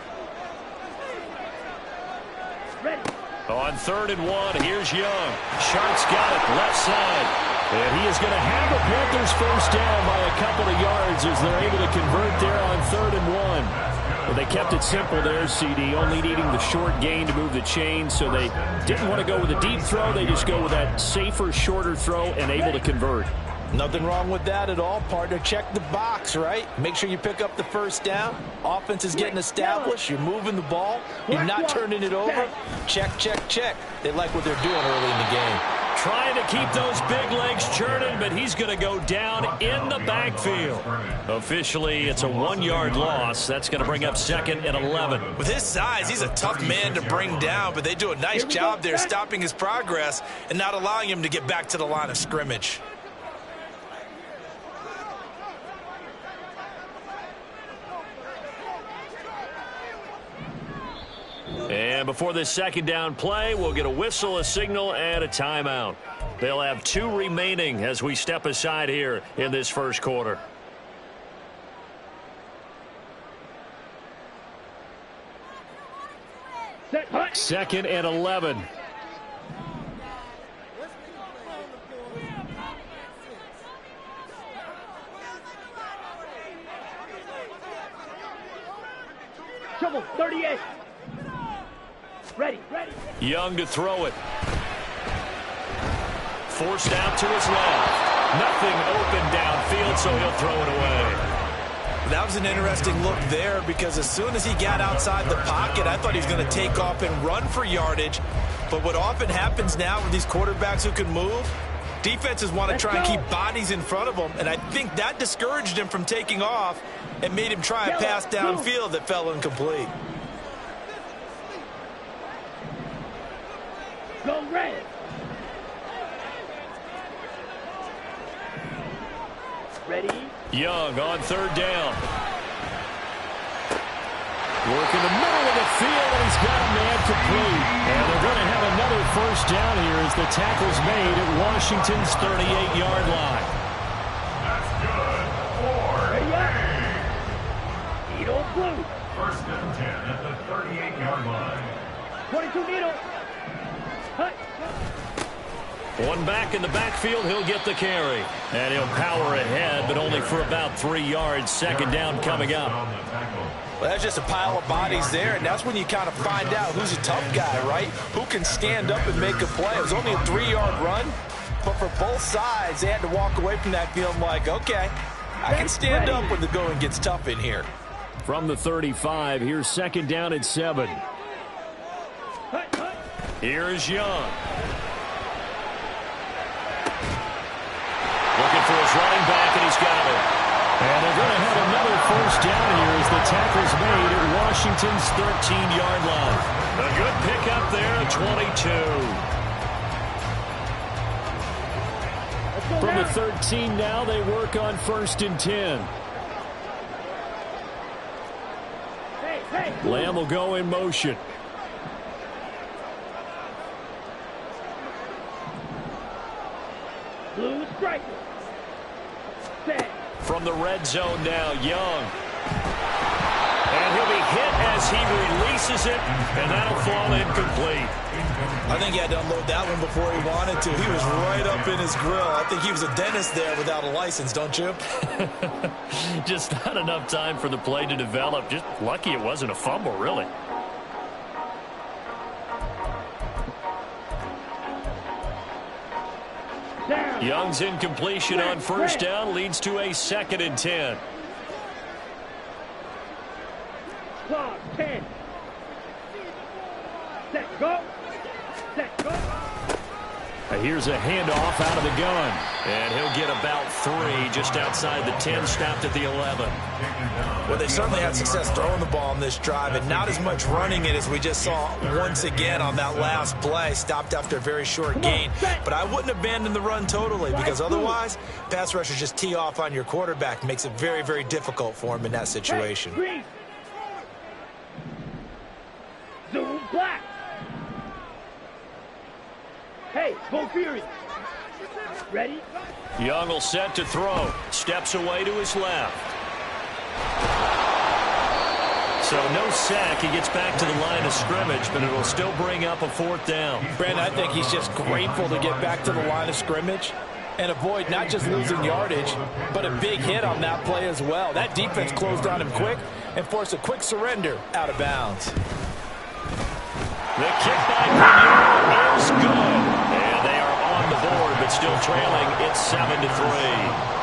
Ready. On 3rd and 1, here's Young. Sharp's got it, left side. And he is going to have the Panthers first down by a couple of yards as they're able to convert there on 3rd and 1. Well, they kept it simple there, CD, only needing the short gain to move the chain, so they didn't want to go with a deep throw. They just go with that safer, shorter throw and able to convert. Nothing wrong with that at all, partner. Check the box, right? Make sure you pick up the first down. Offense is getting established. You're moving the ball. You're not turning it over. Check, check, check. They like what they're doing early in the game. Trying to keep those big legs churning, but he's going to go down in the backfield. Officially, it's a 1-yard loss. That's going to bring up 2nd and 11. With his size, he's a tough man to bring down, but they do a nice job there stopping his progress and not allowing him to get back to the line of scrimmage. And before this 2nd down play, we'll get a whistle, a signal, and a timeout. They'll have 2 remaining as we step aside here in this first quarter. Set, 2nd and 11. Trouble, 38. Ready, ready. Young to throw it. Forced out to his left. Nothing open downfield, so he'll throw it away. That was an interesting look there because as soon as he got outside the pocket, I thought he was going to take off and run for yardage. But what often happens now with these quarterbacks who can move, defenses want to try and keep bodies in front of them, and I think that discouraged him from taking off and made him try a pass downfield that fell incomplete. Go red. Ready. Young on 3rd down. Working the middle of the field, and he's got a man complete. And they're going to have another first down here as the tackle's made at Washington's 38-yard line. That's good. 4 Ready up. Needle blue. First and 10 at the 38-yard line. 22 needle. Hut. One back in the backfield, he'll get the carry. And he'll power ahead, but only for about 3 yards. Second down coming up. Well, that's just a pile of bodies there, and that's when you kind of find out who's a tough guy, right? Who can stand up and make a play. It was only a 3-yard run, but for both sides, they had to walk away from that feeling like, okay, I can stand up when the going gets tough in here. From the 35, here's second down and 7. Here's Young. Looking for his running back, and he's got it. And they're going to have another first down here as the tackle's made at Washington's 13-yard line. A good pickup there at 22. From the 13 now, they work on first and 10. Lamb will go in motion. Blue striker. Set. From the red zone now, Young. And he'll be hit as he releases it, and that'll fall incomplete. I think he had to unload that one before he wanted to. He was right up in his grill. I think he was a dentist there without a license, don't you? Just not enough time for the play to develop. Just lucky it wasn't a fumble, really. Young's incompletion on first down leads to a second and 10. Clock 10. Set, go. Set, go. Here's a handoff out of the gun. And he'll get about 3 just outside the 10, snapped at the 11. Well, they certainly had success throwing the ball in this drive, and not as much running it as we just saw once again on that last play. Stopped after a very short gain. But I wouldn't abandon the run totally, because otherwise, pass rushers just tee off on your quarterback. Makes it very, very difficult for him in that situation. Green. Zoom black. Hey, go Fury. Ready? Young will set to throw. Steps away to his left. So no sack. He gets back to the line of scrimmage, but it'll still bring up a 4th down. Brandon, I think he's just grateful to get back to the line of scrimmage and avoid not just losing yardage, but a big hit on that play as well. That defense closed on him quick and forced a quick surrender out of bounds. The kick by Pinion is good. And they are on the board, but still trailing. It's 7-3.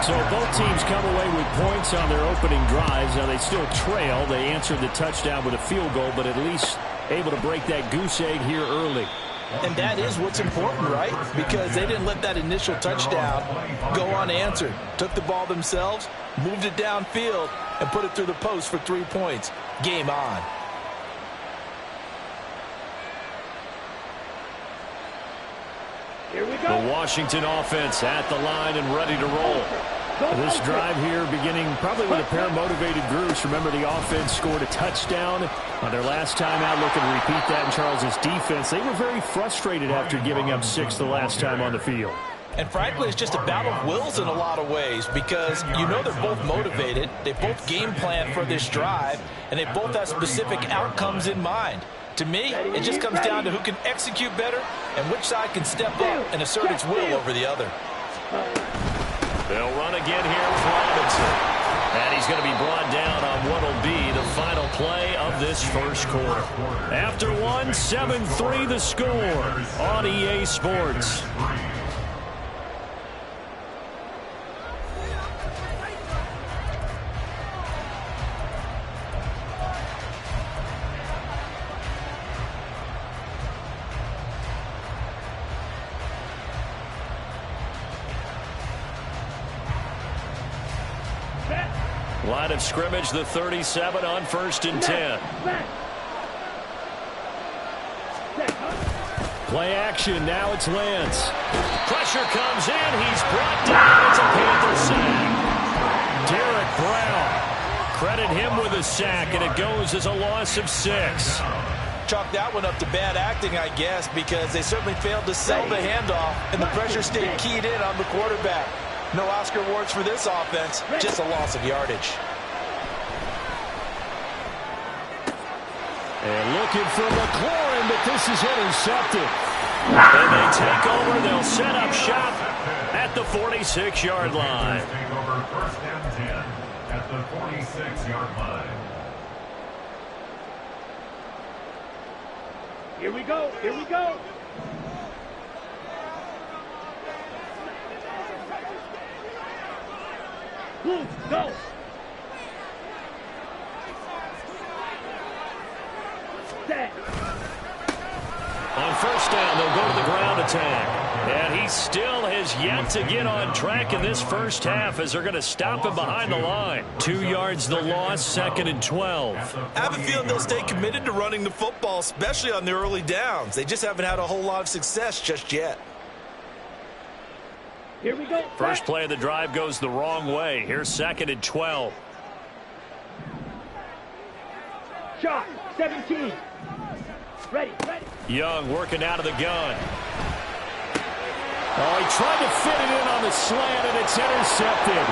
So both teams come away with points on their opening drives. Now they still trail. They answered the touchdown with a field goal, but at least able to break that goose egg here early. And that is what's important, right? Because they didn't let that initial touchdown go unanswered. Took the ball themselves, moved it downfield, and put it through the post for 3 points. Game on. Here we go. The Washington offense at the line and ready to roll. This drive here beginning probably with a pair of motivated groups. Remember, the offense scored a touchdown on their last time out. Looking to repeat that in Charles's defense. They were very frustrated after giving up 6 the last time on the field. And frankly, it's just a battle of wills in a lot of ways, because you know they're both motivated. They both game plan for this drive, and they both have specific outcomes in mind. To me, it just comes down to who can execute better and which side can step up and assert its will over the other. They'll run again here with Robinson. And he's going to be brought down on what will be the final play of this first quarter. After one, 7-3 the score on EA Sports. Line of scrimmage, the 37 on first and 10. Play action, now it's Lance. Pressure comes in, he's brought down, it's a Panther sack. Derek Brown credit him with a sack, and it goes as a loss of 6. Chalk that one up to bad acting, I guess, because they certainly failed to sell the handoff, and the pressure stayed keyed in on the quarterback. No Oscar awards for this offense, just a loss of yardage. And looking for McLaurin, but this is intercepted. And they take over. They'll set up shop at the 46-yard line. Take over 1st and 10 at the 46-yard line. Here we go. Here we go. Blue, go. Set. On 1st down, they'll go to the ground attack. And he still has yet to get on track in this first half as they're going to stop him behind the line. 2 yards the loss, 2nd and 12. I have a feeling they'll stay committed to running the football, especially on the early downs. They just haven't had a whole lot of success just yet. Here we go. First play of the drive goes the wrong way. Here's 2nd and 12. Shot. 17. Ready. Young working out of the gun. Oh, he tried to fit it in on the slant, and it's intercepted.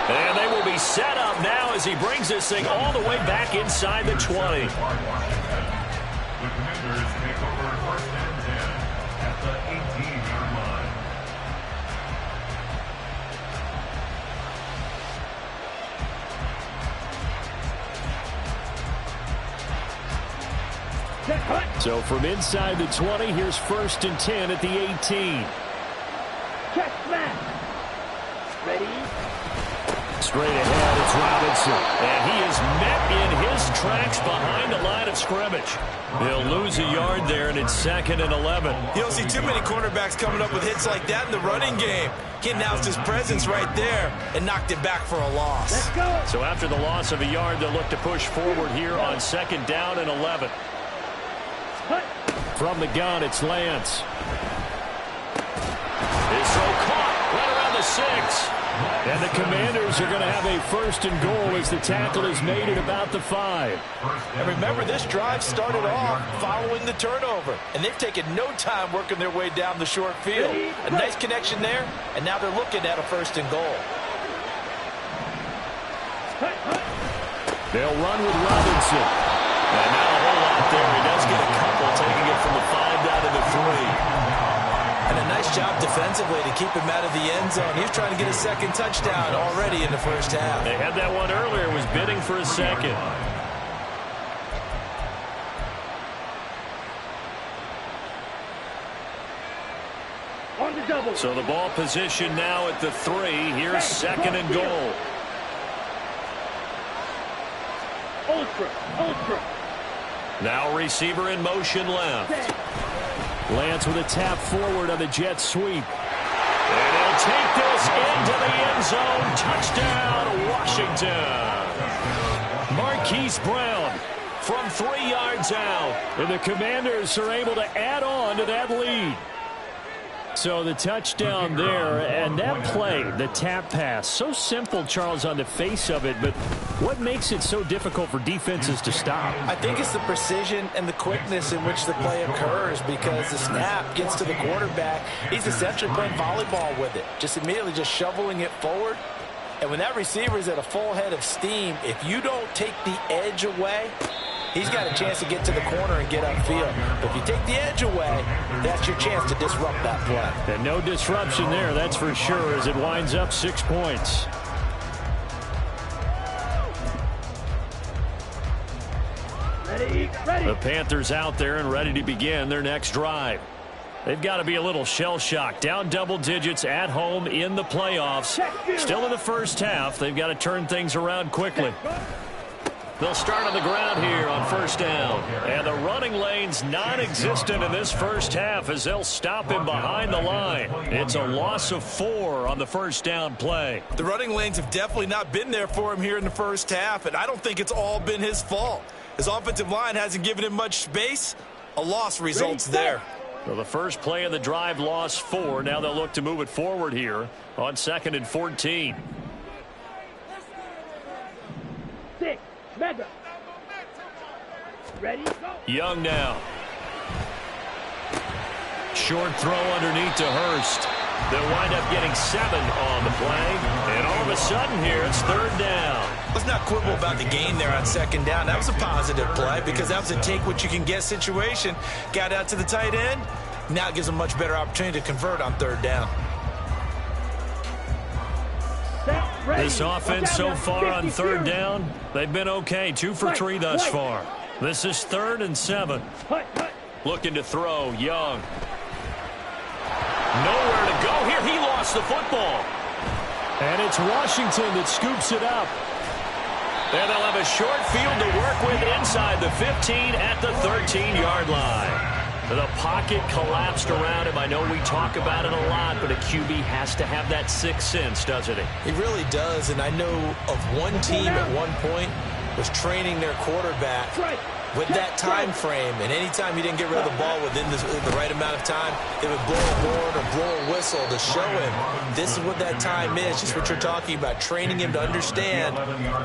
And they will be set up now as he brings this thing all the way back inside the 20. The Commanders take over 1st and 10 at the 18-yard line. So from inside the 20, here's 1st and 10 at the 18. Check smash. Ready. Straight ahead, it's Robinson. And he is met in his tracks behind the line of scrimmage. He'll lose a yard there, and it's 2nd and 11. You don't see too many cornerbacks coming up with hits like that in the running game. He announced his presence right there and knocked it back for a loss. Let's go. So after the loss of a yard, they'll look to push forward here on 2nd down and 11. From the gun, it's Lance. His throw caught right around the 6. And the Commanders are going to have a 1st and goal as the tackle is made at about the 5. And remember, this drive started off following the turnover. And they've taken no time working their way down the short field. A nice connection there, and now they're looking at a 1st and goal. They'll run with Robinson. And now a whole lot there. He does get a couple, taking it from the 5 down to the 3. And a nice job defensively to keep him out of the end zone. He was trying to get a 2nd touchdown already in the first half. They had that one earlier, was bidding for a 2nd. On the double. So the ball position now at the 3. Here's 2nd and goal. Ultra. Now receiver in motion left. Lance with a tap forward on the jet sweep. And he'll take this into the end zone. Touchdown, Washington. Marquise Brown from 3 yards out. And the Commanders are able to add on to that lead. So the touchdown there, and that play, the tap pass, so simple, Charles, on the face of it, but what makes it so difficult for defenses to stop? I think it's the precision and the quickness in which the play occurs, because the snap gets to the quarterback. He's essentially playing volleyball with it, just immediately just shoveling it forward. And when that receiver is at a full head of steam, if you don't take the edge away, he's got a chance to get to the corner and get upfield. But if you take the edge away, that's your chance to disrupt that play. And no disruption there, that's for sure, as it winds up 6 points. Ready. The Panthers out there and ready to begin their next drive. They've got to be a little shell-shocked. Down double digits at home in the playoffs. Still in the first half. They've got to turn things around quickly. They'll start on the ground here on 1st down. And the running lane's non-existent in this first half as they'll stop him behind the line. It's a loss of 4 on the 1st down play. The running lanes have definitely not been there for him here in the first half, and I don't think it's all been his fault. His offensive line hasn't given him much space. A loss results there. Well, the first play of the drive lost 4. Now they'll look to move it forward here on 2nd and 14. Mega. Ready, go. Young now. Short throw underneath to Hurst. They'll wind up getting 7 on the play. And all of a sudden here, it's 3rd down. Let's not quibble about the gain there on 2nd down. That was a positive play because that was a take-what-you-can-get situation. Got out to the tight end. Now it gives them a much better opportunity to convert on 3rd down. This offense so far on 3rd down, they've been okay. 2 for 3 thus far. This is 3rd and 7. Looking to throw, Young. Nowhere to go here. He lost the football. And it's Washington that scoops it up. And they'll have a short field to work with inside the 15 at the 13-yard line. The pocket collapsed around him. I know we talk about it a lot, but a QB has to have that sixth sense, doesn't he? He really does, and I know of one team at one point was training their quarterback with that time frame, and anytime he didn't get rid of the ball within the right amount of time, they would blow a horn or blow a whistle to show him this is what that time is, just what you're talking about, training him to understand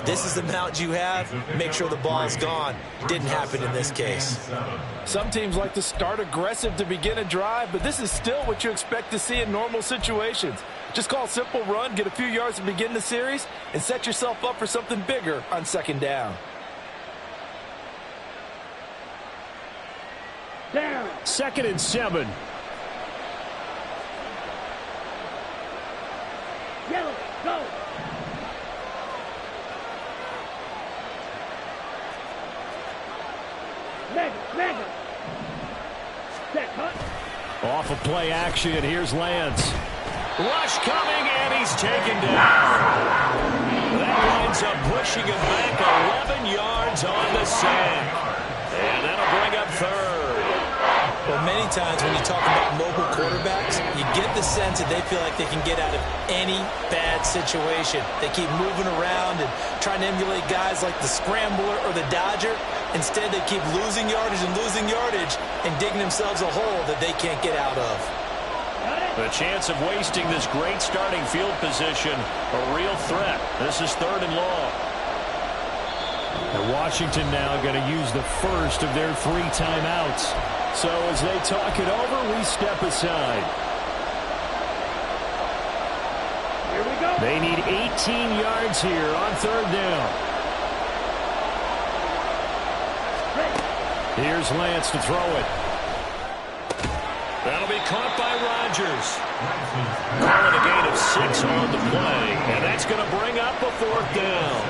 this is the amount you have, make sure the ball is gone. Didn't happen in this case. Some teams like to start aggressive to begin a drive, but this is still what you expect to see in normal situations. Just call a simple run, get a few yards to begin the series, and set yourself up for something bigger on 2nd down. Down. 2nd and 7. Yellow, go. Mega. Set, cut. Off of play action, here's Lance. Rush coming, and he's taken down. That winds up pushing him back 11 yards on the sack. And that'll bring up 3rd. Well, many times when you talk about mobile quarterbacks, you get the sense that they feel like they can get out of any bad situation. They keep moving around and trying to emulate guys like the Scrambler or the Dodger. Instead, they keep losing yardage and digging themselves a hole that they can't get out of. The chance of wasting this great starting field position, a real threat. This is 3rd and long. And Washington now going to use the first of their 3 timeouts. So as they talk it over, we step aside. Here we go. They need 18 yards here on 3rd down. Here's Lance to throw it. That'll be caught by Rodgers. Calling a gain of 6 on the play. And that's going to bring up a 4th down.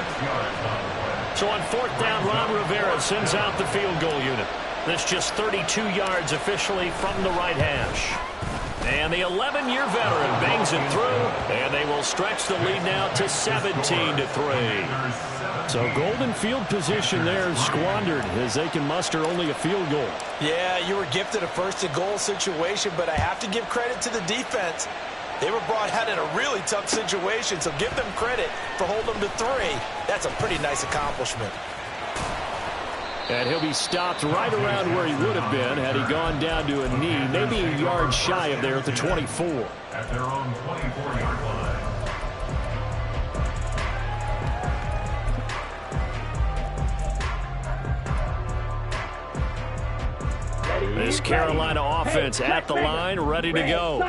So on 4th down, Ron Rivera sends out the field goal unit. This just 32 yards officially from the right hash. And the 11-year veteran bangs it through, and they will stretch the lead now to 17-3. So golden field position there squandered as they can muster only a field goal. Yeah, you were gifted a 1st and goal situation, but I have to give credit to the defense. They were brought out in a really tough situation, so give them credit for holding them to 3. That's a pretty nice accomplishment. And he'll be stopped right around where he would have been had he gone down to a knee, maybe a yard shy of there at the 24. At their own 24-yard line. This Carolina offense at the line, ready to go.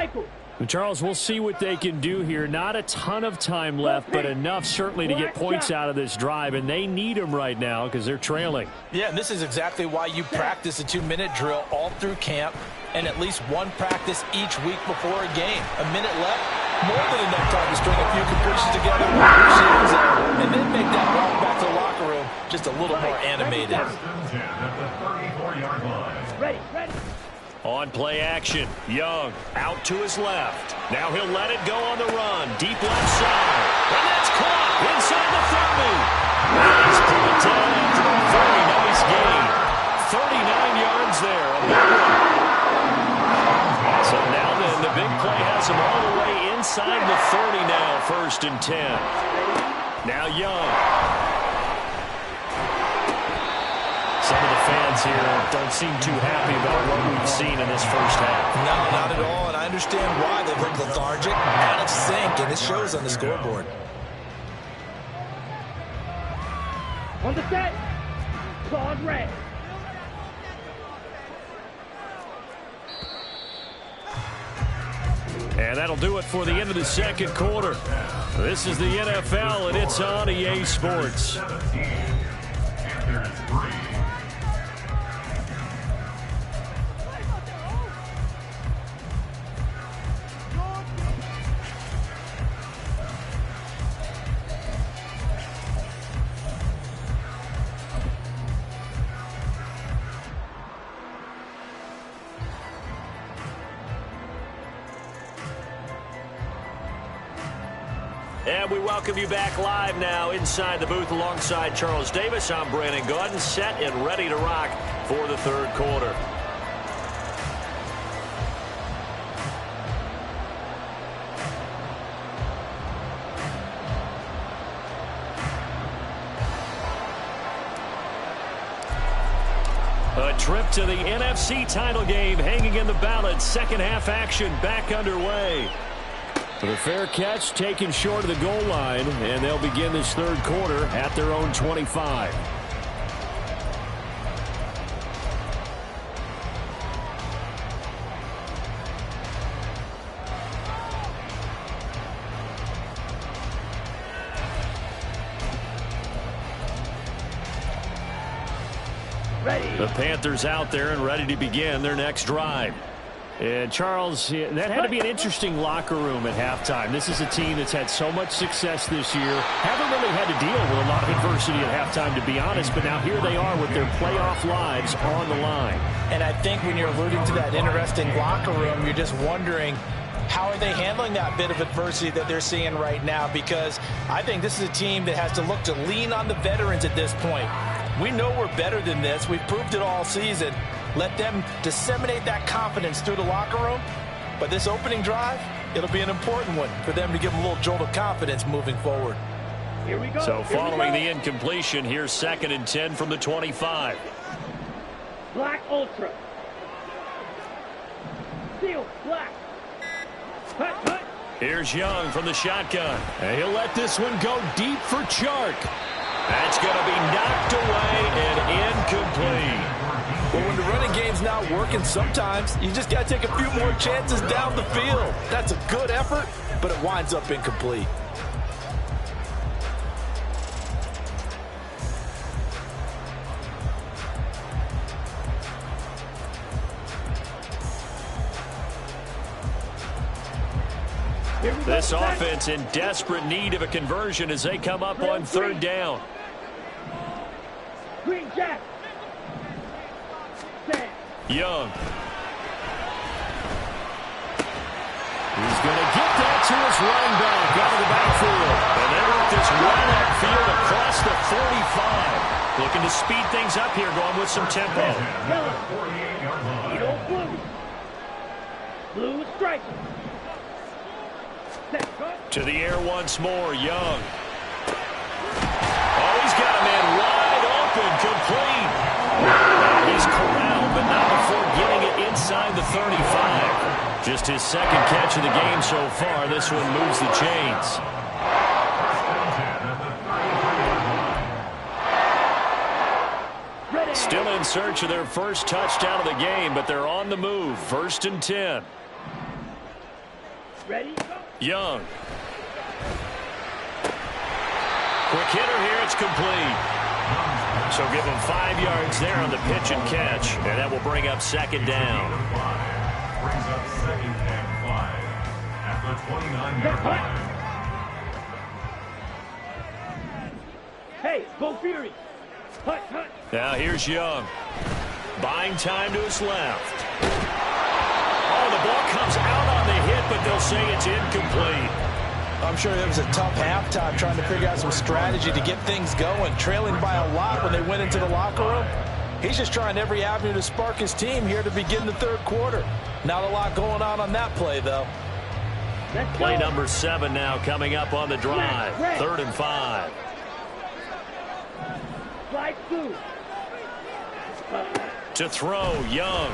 Charles, we'll see what they can do here. Not a ton of time left, but enough certainly to get points out of this drive, and they need them right now because they're trailing. Yeah, and this is exactly why you practice a 2-minute drill all through camp and at least one practice each week before a game. A minute left, more than enough time to string a few completions together, and then make that walk back to the locker room just a little more animated. Ready. On play action, Young out to his left. Now he'll let it go on the run. Deep left side. And that's caught inside the 30. And he's pulled down after a very nice gain. 39 yards there. So now then, the big play has him all the way inside the 30 now, 1st and 10. Now Young. Some of the fans here don't seem too happy about what we've seen in this first half. No, not at all, and I understand why they look lethargic, out of sync, and it shows on the scoreboard. On the set. Claude red. And that'll do it for the end of the second quarter. This is the NFL, and it's on EA Sports. And we welcome you back live now inside the booth alongside Charles Davis. I'm Brandon Gaudin, set and ready to rock for the third quarter. A trip to the NFC title game hanging in the balance. Second half action back underway. The fair catch taken short of the goal line, and they'll begin this third quarter at their own 25. Ready. The Panthers out there and ready to begin their next drive. And, Charles, that had to be an interesting locker room at halftime. This is a team that's had so much success this year. Haven't really had to deal with a lot of adversity at halftime, to be honest. But now here they are with their playoff lives on the line. And I think when you're alluding to that interesting locker room, you're just wondering, how are they handling that bit of adversity that they're seeing right now? Because I think this is a team that has to look to lean on the veterans at this point. We know we're better than this. We've proved it all season. Let them disseminate that confidence through the locker room. But this opening drive, it'll be an important one for them to give them a little jolt of confidence moving forward. Here we go. So following the incompletion, here's 2nd and 10 from the 25. Black Ultra. Steel black. Hut, hut. Here's Young from the shotgun. And he'll let this one go deep for Chark. That's going to be knocked away and incomplete. But when the running game's not working, sometimes you just got to take a few more chances down the field. That's a good effort, but it winds up incomplete. This offense in desperate need of a conversion as they come up on third down. Green Jack. Young. He's going to get that to his running back out of the backfield. And they work this run upfield across the 45. Looking to speed things up here, going with some tempo. Blue strike. To the air once more, Young. Oh, he's got a man wide open, complete. He's corralled, but not before getting it inside the 35. Just his second catch of the game so far. This one moves the chains. Still in search of their first touchdown of the game, but they're on the move. 1st and 10. Ready? Young. Quick hitter here. It's complete. So give him 5 yards there on the pitch and catch, and that will bring up 2nd down. Brings up 2nd and 5 at the 29-yard line. Hey, go Fury. Hut, hut. Now here's Young. Buying time to his left. Oh, the ball comes out on the hit, but they'll say it's incomplete. I'm sure it was a tough halftime trying to figure out some strategy to get things going, trailing by a lot when they went into the locker room. He's just trying every avenue to spark his team here to begin the third quarter. Not a lot going on that play, though. Play number 7 now coming up on the drive. 3rd and 5. Slide through. To throw, Young.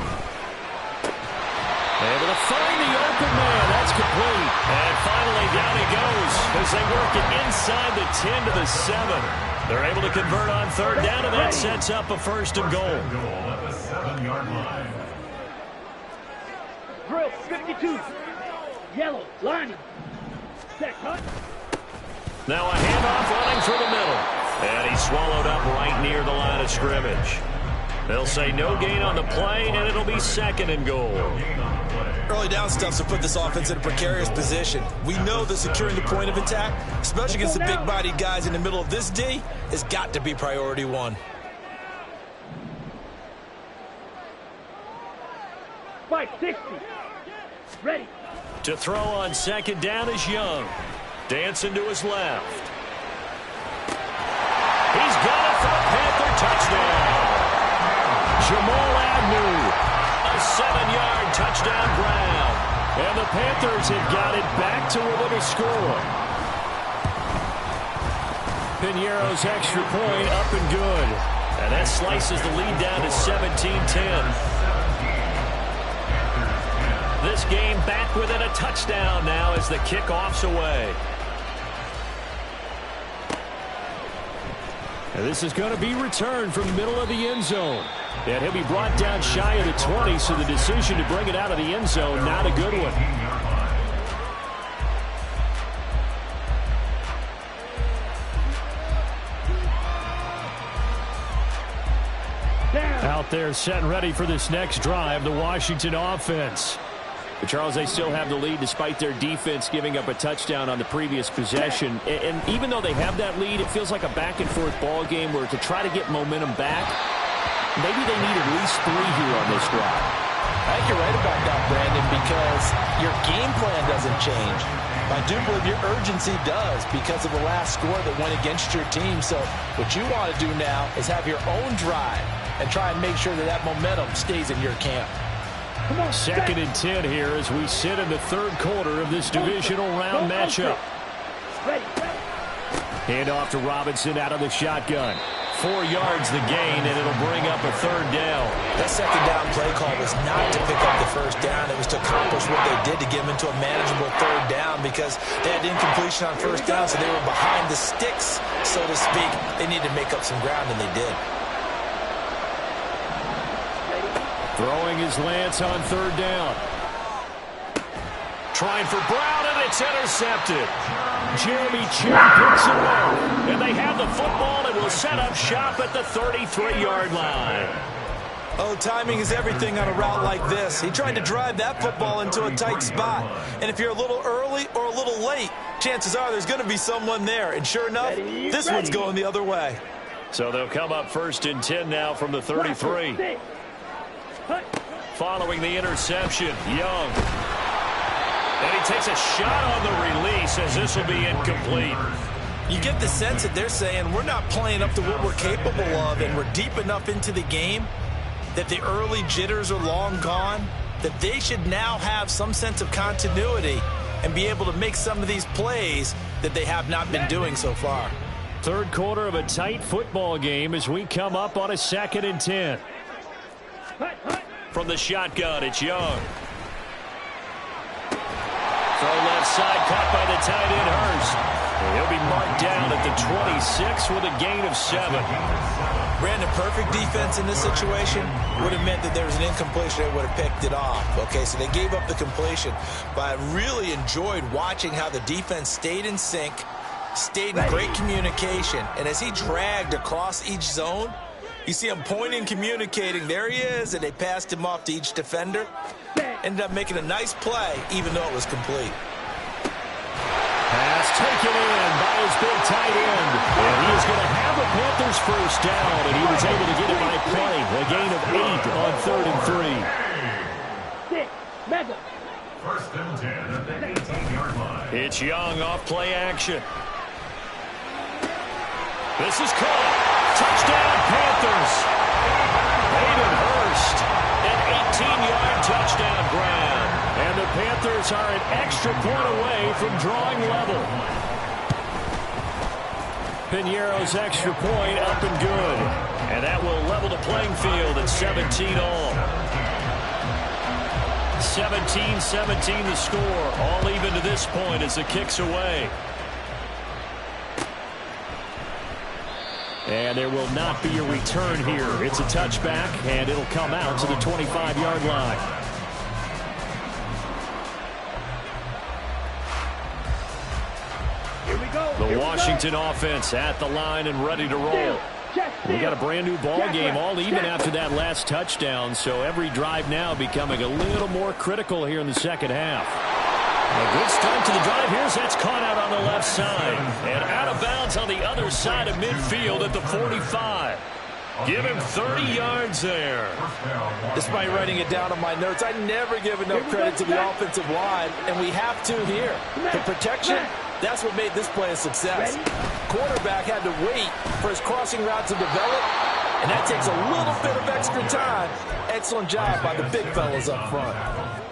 Able to find the open man. That's complete. And finally down he goes as they work it inside the 10 to the 7. They're able to convert on third down, and that sets up a first and goal. At the 7-yard line. Drill 52. Yellow, lining. Set, cut. Now a handoff running for the middle. And he's swallowed up right near the line of scrimmage. They'll say no gain on the play, and it'll be second and goal. Early down stuff to put this offense in a precarious position. We know that securing the point of attack, especially against the big-bodied guys in the middle of this D, has got to be priority one. 560. Ready. To throw on second down is Young. Dancing to his left. He's got it for a Panther touchdown. Jamal Agnew, a 7-yard touchdown ground. And the Panthers have got it back to within a score. Piñeiro's extra point up and good. And that slices the lead down to 17-10. This game back within a touchdown now as the kickoff's away. And this is going to be returned from the middle of the end zone. And he'll be brought down shy of the 20, so the decision to bring it out of the end zone, not a good one. Out there set and ready for this next drive, the Washington offense. But Charles, they still have the lead despite their defense giving up a touchdown on the previous possession. And even though they have that lead, it feels like a back-and-forth ball game where to try to get momentum back, maybe they need at least 3 here on this drive. I think you're right about that, Brandon, because your game plan doesn't change. I do believe your urgency does because of the last score that went against your team. So what you want to do now is have your own drive and try and make sure that that momentum stays in your camp. Second and 10 here as we sit in the third quarter of this divisional round matchup. Hand off to Robinson out of the shotgun. 4 yards the gain, and it'll bring up a third down. That second down play call was not to pick up the first down. It was to accomplish what they did to get them into a manageable third down because they had incompletion on first down, so they were behind the sticks, so to speak. They needed to make up some ground, and they did. Throwing his Lance on third down. Trying for Brown, and it's intercepted. Jeremy Chin picks it up. And they have the football and will set up shop at the 33-yard line. Oh, timing is everything on a route like this. He tried to drive that football into a tight spot. And if you're a little early or a little late, chances are there's going to be someone there. And sure enough, this one's going the other way. So they'll come up first and 10 now from the 33. Following the interception, Young. And he takes a shot on the release as this will be incomplete. You get the sense that they're saying we're not playing up to what we're capable of, and we're deep enough into the game that the early jitters are long gone, that they should now have some sense of continuity and be able to make some of these plays that they have not been doing so far. Third quarter of a tight football game as we come up on a 2nd and 10. From the shotgun, it's Young. Throw left side, caught by the tight end, Hurst. He'll be marked down at the 26 with a gain of 7. Brandon, perfect defense in this situation would have meant that there was an incompletion. They would have picked it off. Okay, so they gave up the completion. But I really enjoyed watching how the defense stayed in sync, stayed in great communication. And as he dragged across each zone, you see him pointing, communicating. There he is, and they passed him off to each defender. Ended up making a nice play, even though it was complete. Pass taken in by his big tight end. And he is going to have the Panthers first down, and he was able to get it by play. A gain of 8 on 3rd and 3. Mega. First and 10 at the 18-yard line. It's Young off play action. This is caught. Touchdown, Panthers. Hayden Hurst, an 18-yard touchdown grab. And the Panthers are an extra point away from drawing level. Piñeiro's extra point up and good. And that will level the playing field at 17 all. 17-17 the score. All even to this point as the kick's away. And there will not be a return here. It's a touchback, and it'll come out to the 25-yard line. Here we go. The Washington offense at the line and ready to roll. We got a brand new ball game, all even after that last touchdown, so every drive now becoming a little more critical here in the second half. A good start to the drive. That's caught out on the left side and out of bounds on the other side of midfield at the 45. Give him 30 yards there. Despite writing it down on my notes, I never give enough credit to the offensive line, and we have to here. The protection, that's what made this play a success. Quarterback had to wait for his crossing route to develop, and that takes a little bit of extra time. Excellent job by the big fellas up front.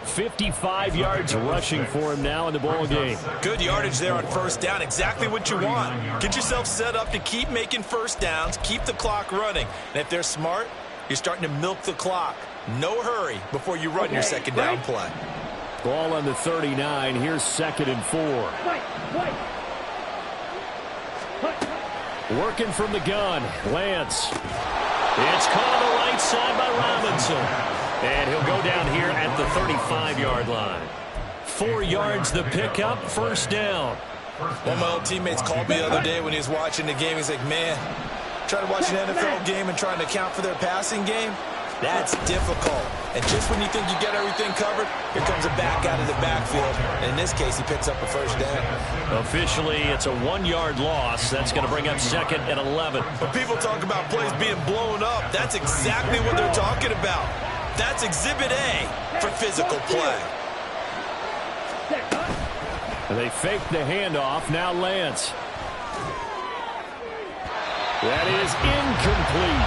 55 yards rushing for him now in the ball game. Good yardage there on first down. Exactly what you want. Get yourself set up to keep making first downs, keep the clock running. And if they're smart, you're starting to milk the clock. No hurry before you run your second down play. Ball on the 39. Here's 2nd and 4. Working from the gun. Lance. It's caught on the right side by Robinson. And he'll go down here at the 35-yard line. 4 yards the pickup, first down. One of my old teammates called me the other day when he was watching the game. He's like, man, trying to watch an NFL game and trying to account for their passing game, that's difficult. And just when you think you get everything covered, here comes a back out of the backfield. And in this case, he picks up a first down. Officially, it's a 1-yard loss. That's going to bring up 2nd and 11. When people talk about plays being blown up, that's exactly what they're talking about. That's Exhibit A for physical play. They fake the handoff. Now Lance. That is incomplete.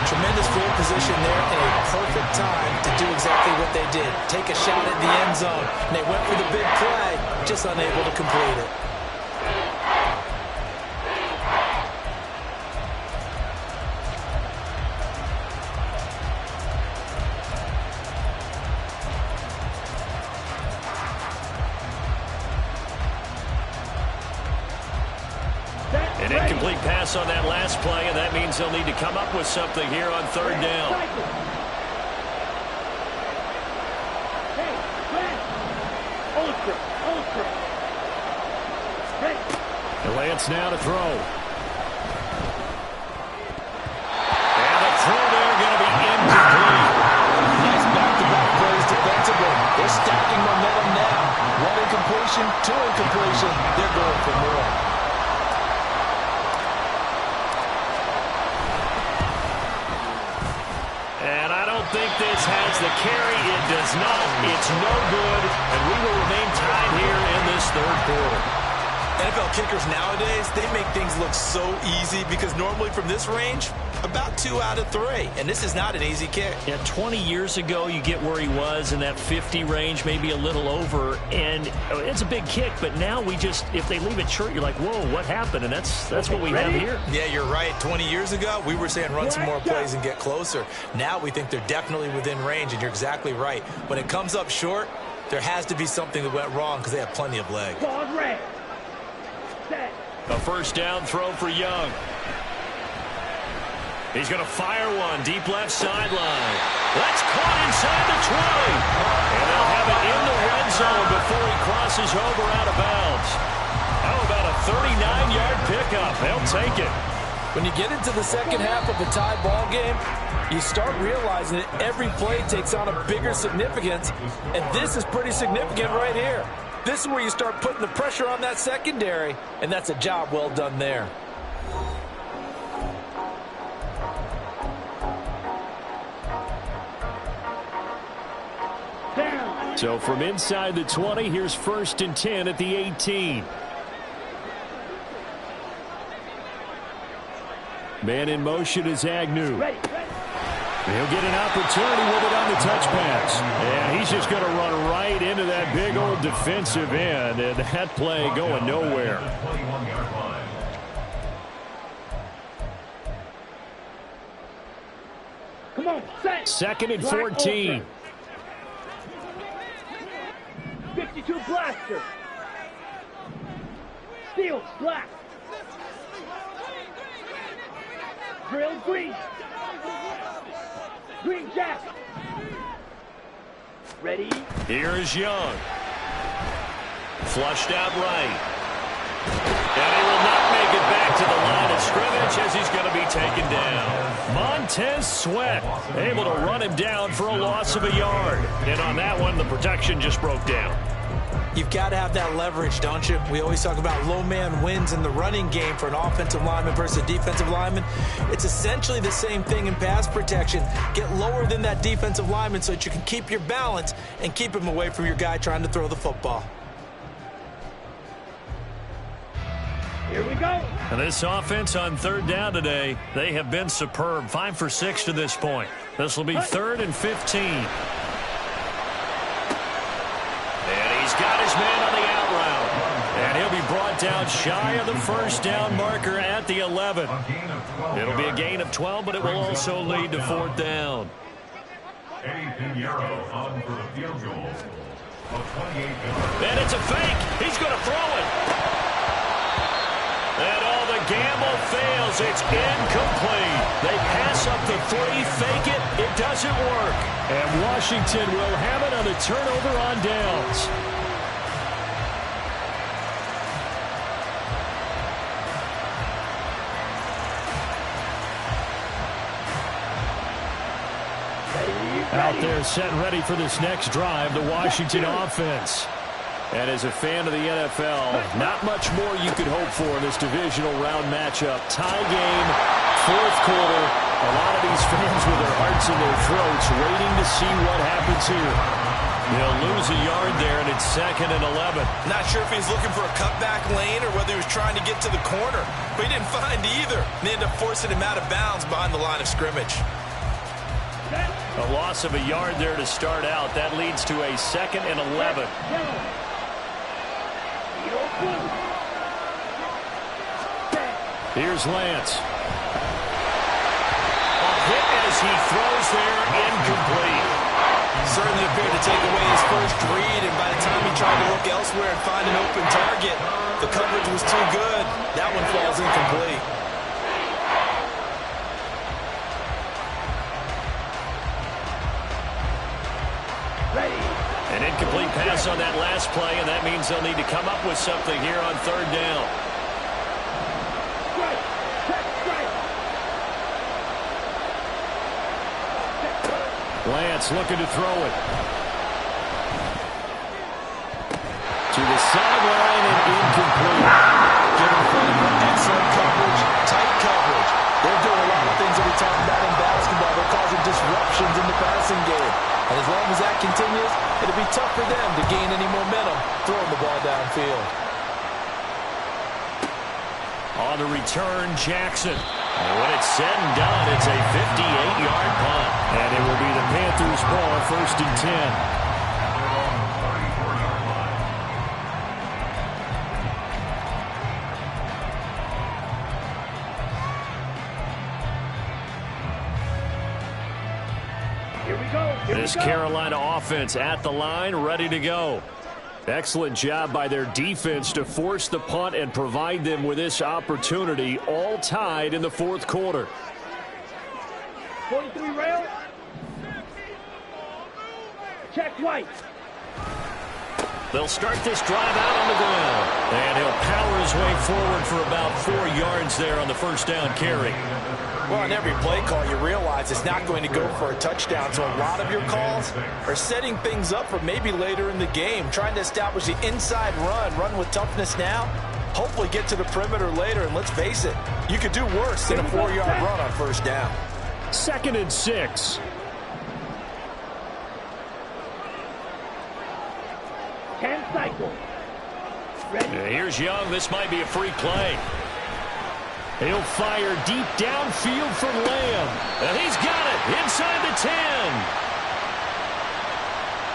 Tremendous field position there and a perfect time to do exactly what they did. Take a shot at the end zone. And they went for the big play, just unable to complete it. An incomplete pass on that last play, and that means they'll need to come up with something here on 3rd down. And Lance now to throw. And the throw there going to be incomplete. Nice back-to-back plays defensively. They're stacking momentum now. 1 incompletion, 2 incompletion. They're going for more. And I don't think this has the carry. It does not. It's no good. And we will remain tied here in this 3rd quarter. NFL kickers nowadays, they make things look so easy because normally from this range, about 2 out of 3. And this is not an easy kick. Yeah, 20 years ago, you get where he was in that 50 range, maybe a little over. And it's a big kick, but now we just, if they leave it short, you're like, whoa, what happened? And that's what we have here. Yeah, you're right. 20 years ago, we were saying run some more plays and get closer. Now we think they're definitely within range, and you're exactly right. When it comes up short, there has to be something that went wrong because they have plenty of leg. A first down throw for Young. He's going to fire one deep left sideline. That's caught inside the 20. And they'll have it in the red zone before he crosses over out of bounds. How about a 39-yard pickup? They'll take it. When you get into the second half of a tie ball game, you start realizing that every play takes on a bigger significance, and this is pretty significant right here. This is where you start putting the pressure on that secondary, and that's a job well done there. So from inside the 20, here's 1st and 10 at the 18. Man in motion is Agnew. He'll get an opportunity with it on the touch pass. And he's just going to run right into that big old defensive end. And that play going nowhere. Come on, set. 2nd and 14. 52 blaster. Steals, black. Drill green. Green jack. Ready? Here is Young. Flushed out right. And he will not make it back to the line of scrimmage as he's going to be taken down. Montez Sweat able to run him down for a loss of a yard. And on that one, the protection just broke down. You've got to have that leverage, don't you? We always talk about low man wins in the running game for an offensive lineman versus a defensive lineman. It's essentially the same thing in pass protection. Get lower than that defensive lineman so that you can keep your balance and keep him away from your guy trying to throw the football. Here we go. And this offense on third down today, they have been superb. 5 for 6 to this point. This will be 3rd and 15. And he's got his man on the out route. And he'll be brought down shy of the first down marker at the 11. It'll be a gain of 12, but it will also lead to 4th down. Eddie Pinheiro on for the field goal. And it's a fake. He's going to throw it. And all the gamble fails. It's incomplete. They pass up the 3, fake it. It doesn't work. And Washington will have it on the turnover on downs. Out there set ready for this next drive, the Washington offense. And as a fan of the NFL, not much more you could hope for in this divisional round matchup. Tie game, 4th quarter. A lot of these fans with their hearts in their throats waiting to see what happens here. They'll lose a yard there, and it's 2nd and 11. Not sure if he's looking for a cutback lane or whether he was trying to get to the corner, but he didn't find either. They ended up forcing him out of bounds behind the line of scrimmage. A loss of a yard there to start out. That leads to a 2nd and 11. Here's Lance. A hit as he throws there, incomplete. Certainly appeared to take away his first read, and by the time he tried to look elsewhere and find an open target, the coverage was too good. That one falls incomplete. An incomplete pass on that last play, and that means they'll need to come up with something here on 3rd down. Lance looking to throw it. To the sideline and incomplete. Giving credit for excellent coverage, tight coverage. They're doing a lot of things that we talk about in basketball. They're causing disruptions in the passing game. And as long as that continues, it'll be tough for them to gain any momentum throwing the ball downfield. On the return, Jackson. And when it's said and done, it's a 58-yard punt. And it will be the Panthers' ball, 1st and 10. This Carolina offense at the line, ready to go. Excellent job by their defense to force the punt and provide them with this opportunity, all tied in the 4th quarter. 43 rail. Check white. They'll start this drive out on the ground. And he'll power his way forward for about 4 yards there on the first down carry. Well, on every play call, you realize it's not going to go for a touchdown. So a lot of your calls are setting things up for maybe later in the game, trying to establish the inside run with toughness now, hopefully get to the perimeter later. And let's face it, you could do worse than a 4-yard run on first down. 2nd and 6. 10 cycle. Ready. Here's Young. This might be a free play. He'll fire deep downfield from Lamb. And he's got it inside the 10.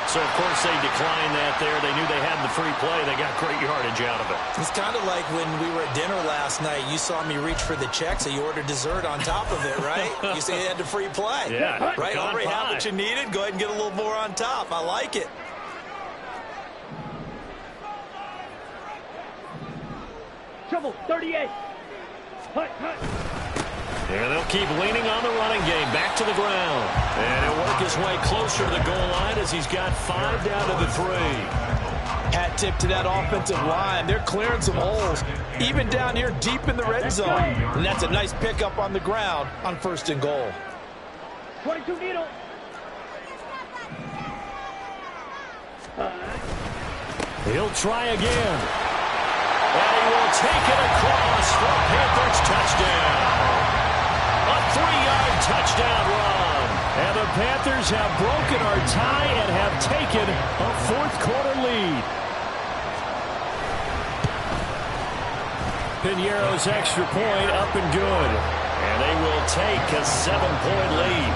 So, of course, they declined that there. They knew they had the free play. They got great yardage out of it. It's kind of like when we were at dinner last night. You saw me reach for the check, so you ordered dessert on top of it, right? You say you had the free play. Yeah. Right? Already have what you needed. Go ahead and get a little more on top. I like it. Trouble, 38. Hut. And they'll keep leaning on the running game. Back to the ground. And he'll work his way closer to the goal line as he's got 5 down to the 3. Hat tip to that offensive line. They're clearing some holes, even down here deep in the red zone. And that's a nice pickup on the ground on 1st and goal. 22 needle. He'll try again. And he will take it across for a Panthers touchdown. A 3-yard touchdown run. And the Panthers have broken our tie and have taken a 4th quarter lead. Piñeiro's extra point up and good. And they will take a 7-point lead.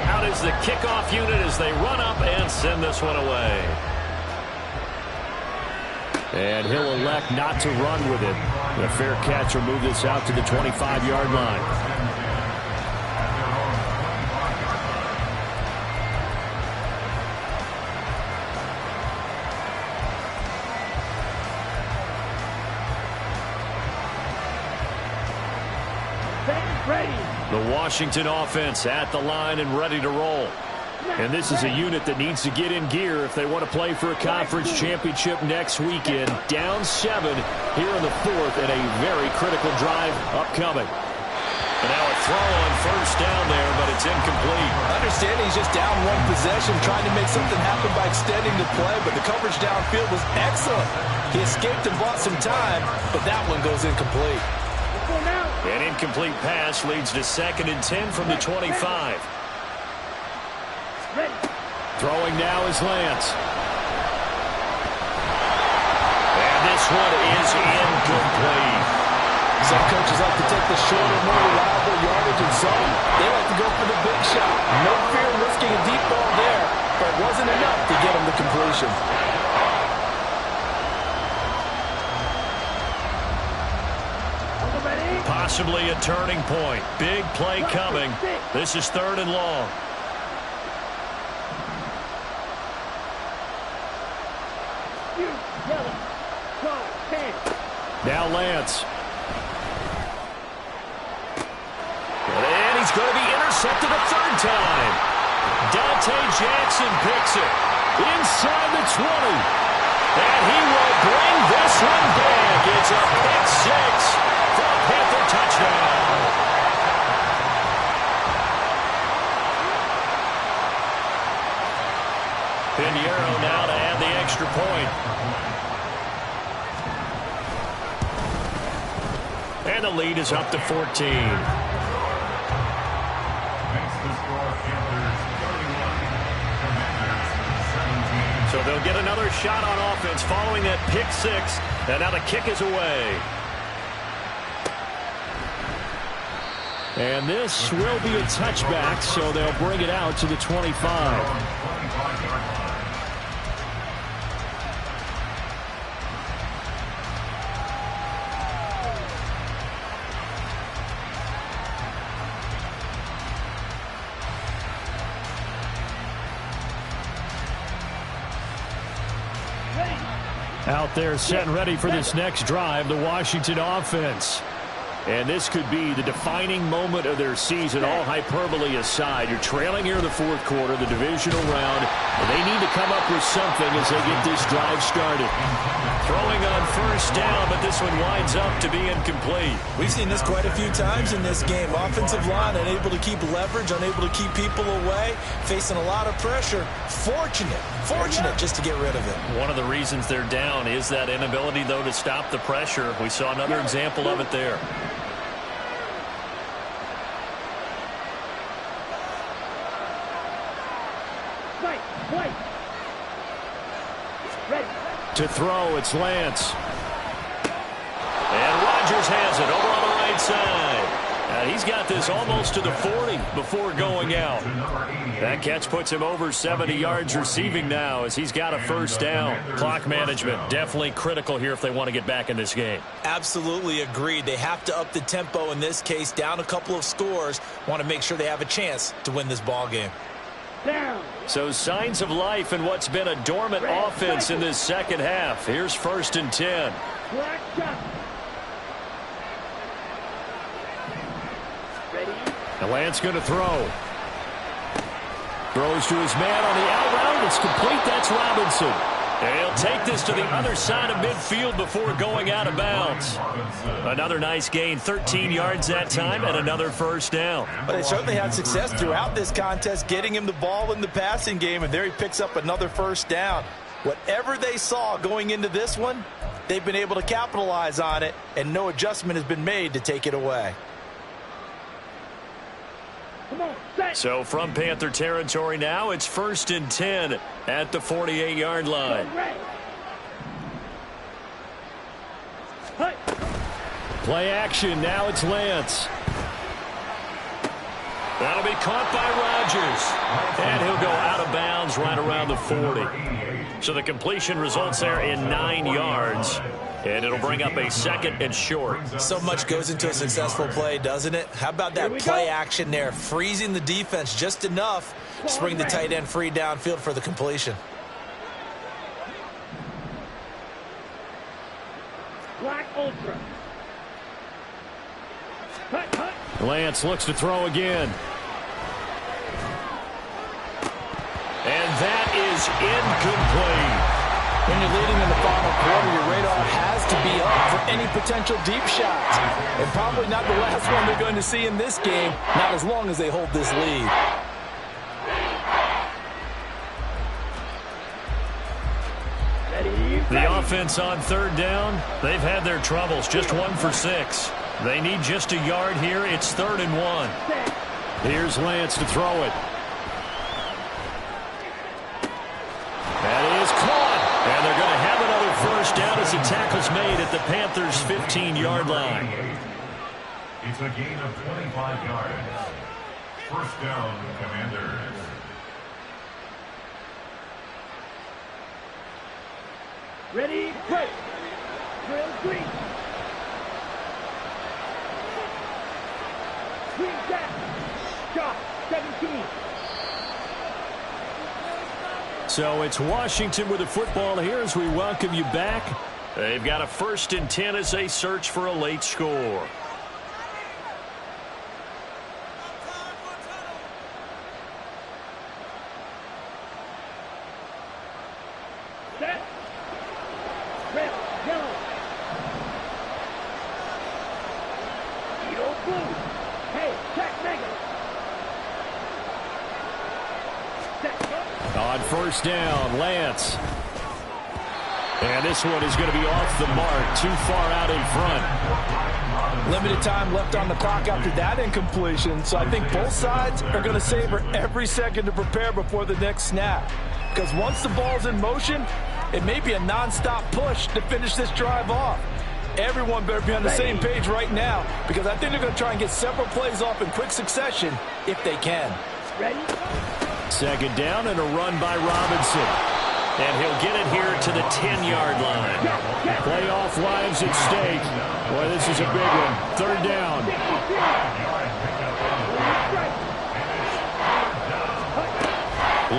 Out is the kickoff unit as they run up and send this one away. And he'll elect not to run with it. A fair catch will move this out to the 25-yard line. The Washington offense at the line and ready to roll. And this is a unit that needs to get in gear if they want to play for a conference championship next weekend. Down 7 here in the 4th and a very critical drive upcoming. And now a throw on 1st down there, but it's incomplete. Understanding he's just down 1 possession, trying to make something happen by extending the play, but the coverage downfield was excellent. He escaped and bought some time, but that one goes incomplete. An incomplete pass leads to 2nd and 10 from the 25. Throwing now is Lance. And this one is incomplete. Some coaches like to take the shorter, more reliable yardage, and some they like to go for the big shot. No fear of risking a deep ball there, but it wasn't enough to get him the completion. Possibly a turning point. Big play coming. This is 3rd and long. Now Lance. And he's going to be intercepted a 3rd time. Dante Jackson picks it inside the 20. And he will bring this one back. It's a pick 6. Panther touchdown. Piñeiro now to add the extra point. And the lead is up to 14. So they'll get another shot on offense following that pick 6. And now the kick is away. And this will be a touchback, so they'll bring it out to the 25. Out there set and ready for this next drive, the Washington offense. And this could be the defining moment of their season, all hyperbole aside. You're trailing here in the 4th quarter, the divisional round, and they need to come up with something as they get this drive started. Throwing on 1st down, but this one winds up to be incomplete. We've seen this quite a few times in this game. Offensive line unable to keep leverage, unable to keep people away, facing a lot of pressure. Fortunate just to get rid of it. One of the reasons they're down is that inability, though, to stop the pressure. We saw another example of it there. To throw, it's Lance. And Rodgers has it over on the right side. He's got this almost to the 40 before going out. That catch puts him over 70 yards receiving now as he's got a 1st down. Clock management definitely critical here if they want to get back in this game. Absolutely agreed. They have to up the tempo in this case, down a couple of scores. Want to make sure they have a chance to win this ball game. So signs of life in what's been a dormant offense in this 2nd half. Here's 1st and 10. And Lance going to throw. Throws to his man on the out route. It's complete. That's Robinson. And he'll take this to the other side of midfield before going out of bounds. Another nice gain, 13 yards that time, and another first down. But they certainly had success throughout this contest, getting him the ball in the passing game, and there he picks up another first down. Whatever they saw going into this one, they've been able to capitalize on it, and no adjustment has been made to take it away. So from Panther territory now, it's 1st and 10 at the 48-yard line. Play action. Now it's Lance. That'll be caught by Rodgers. And he'll go out of bounds right around the 40. So the completion results there in 9 yards. And it'll bring up a 2nd and short. So much goes into a successful play, doesn't it? How about that play action there? Freezing the defense just enough to bring the tight end free downfield for the completion. Black Ultra. Lance looks to throw again. And that is incomplete. When you're leading in the final quarter, your radar has to be up for any potential deep shots. And probably not the last one they're going to see in this game, not as long as they hold this lead. The offense on 3rd down, they've had their troubles, just 1 for 6. They need just a yard here. It's 3rd and 1. Here's Lance to throw it. That is caught. And they're going to have another first down as the tackle's made at the Panthers' 15-yard line. It's a gain of 25 yards. First down, Commanders. Ready, break. Drill green. Green back. Shot 17. So it's Washington with the football here as we welcome you back. They've got a 1st and 10 as they search for a late score. Set. Red, yellow. Eagle blue. Hey, check mega. On 1st down, Lance. And this one is going to be off the mark, too far out in front. Limited time left on the clock after that incompletion, so I think both sides are going to savor every second to prepare before the next snap. Because once the ball's in motion, it may be a non-stop push to finish this drive off. Everyone better be on the same page right now, because I think they're going to try and get several plays off in quick succession if they can. Ready? 2nd down and a run by Robinson. And he'll get it here to the 10-yard line. Playoff lives at stake. Boy, this is a big one. 3rd down.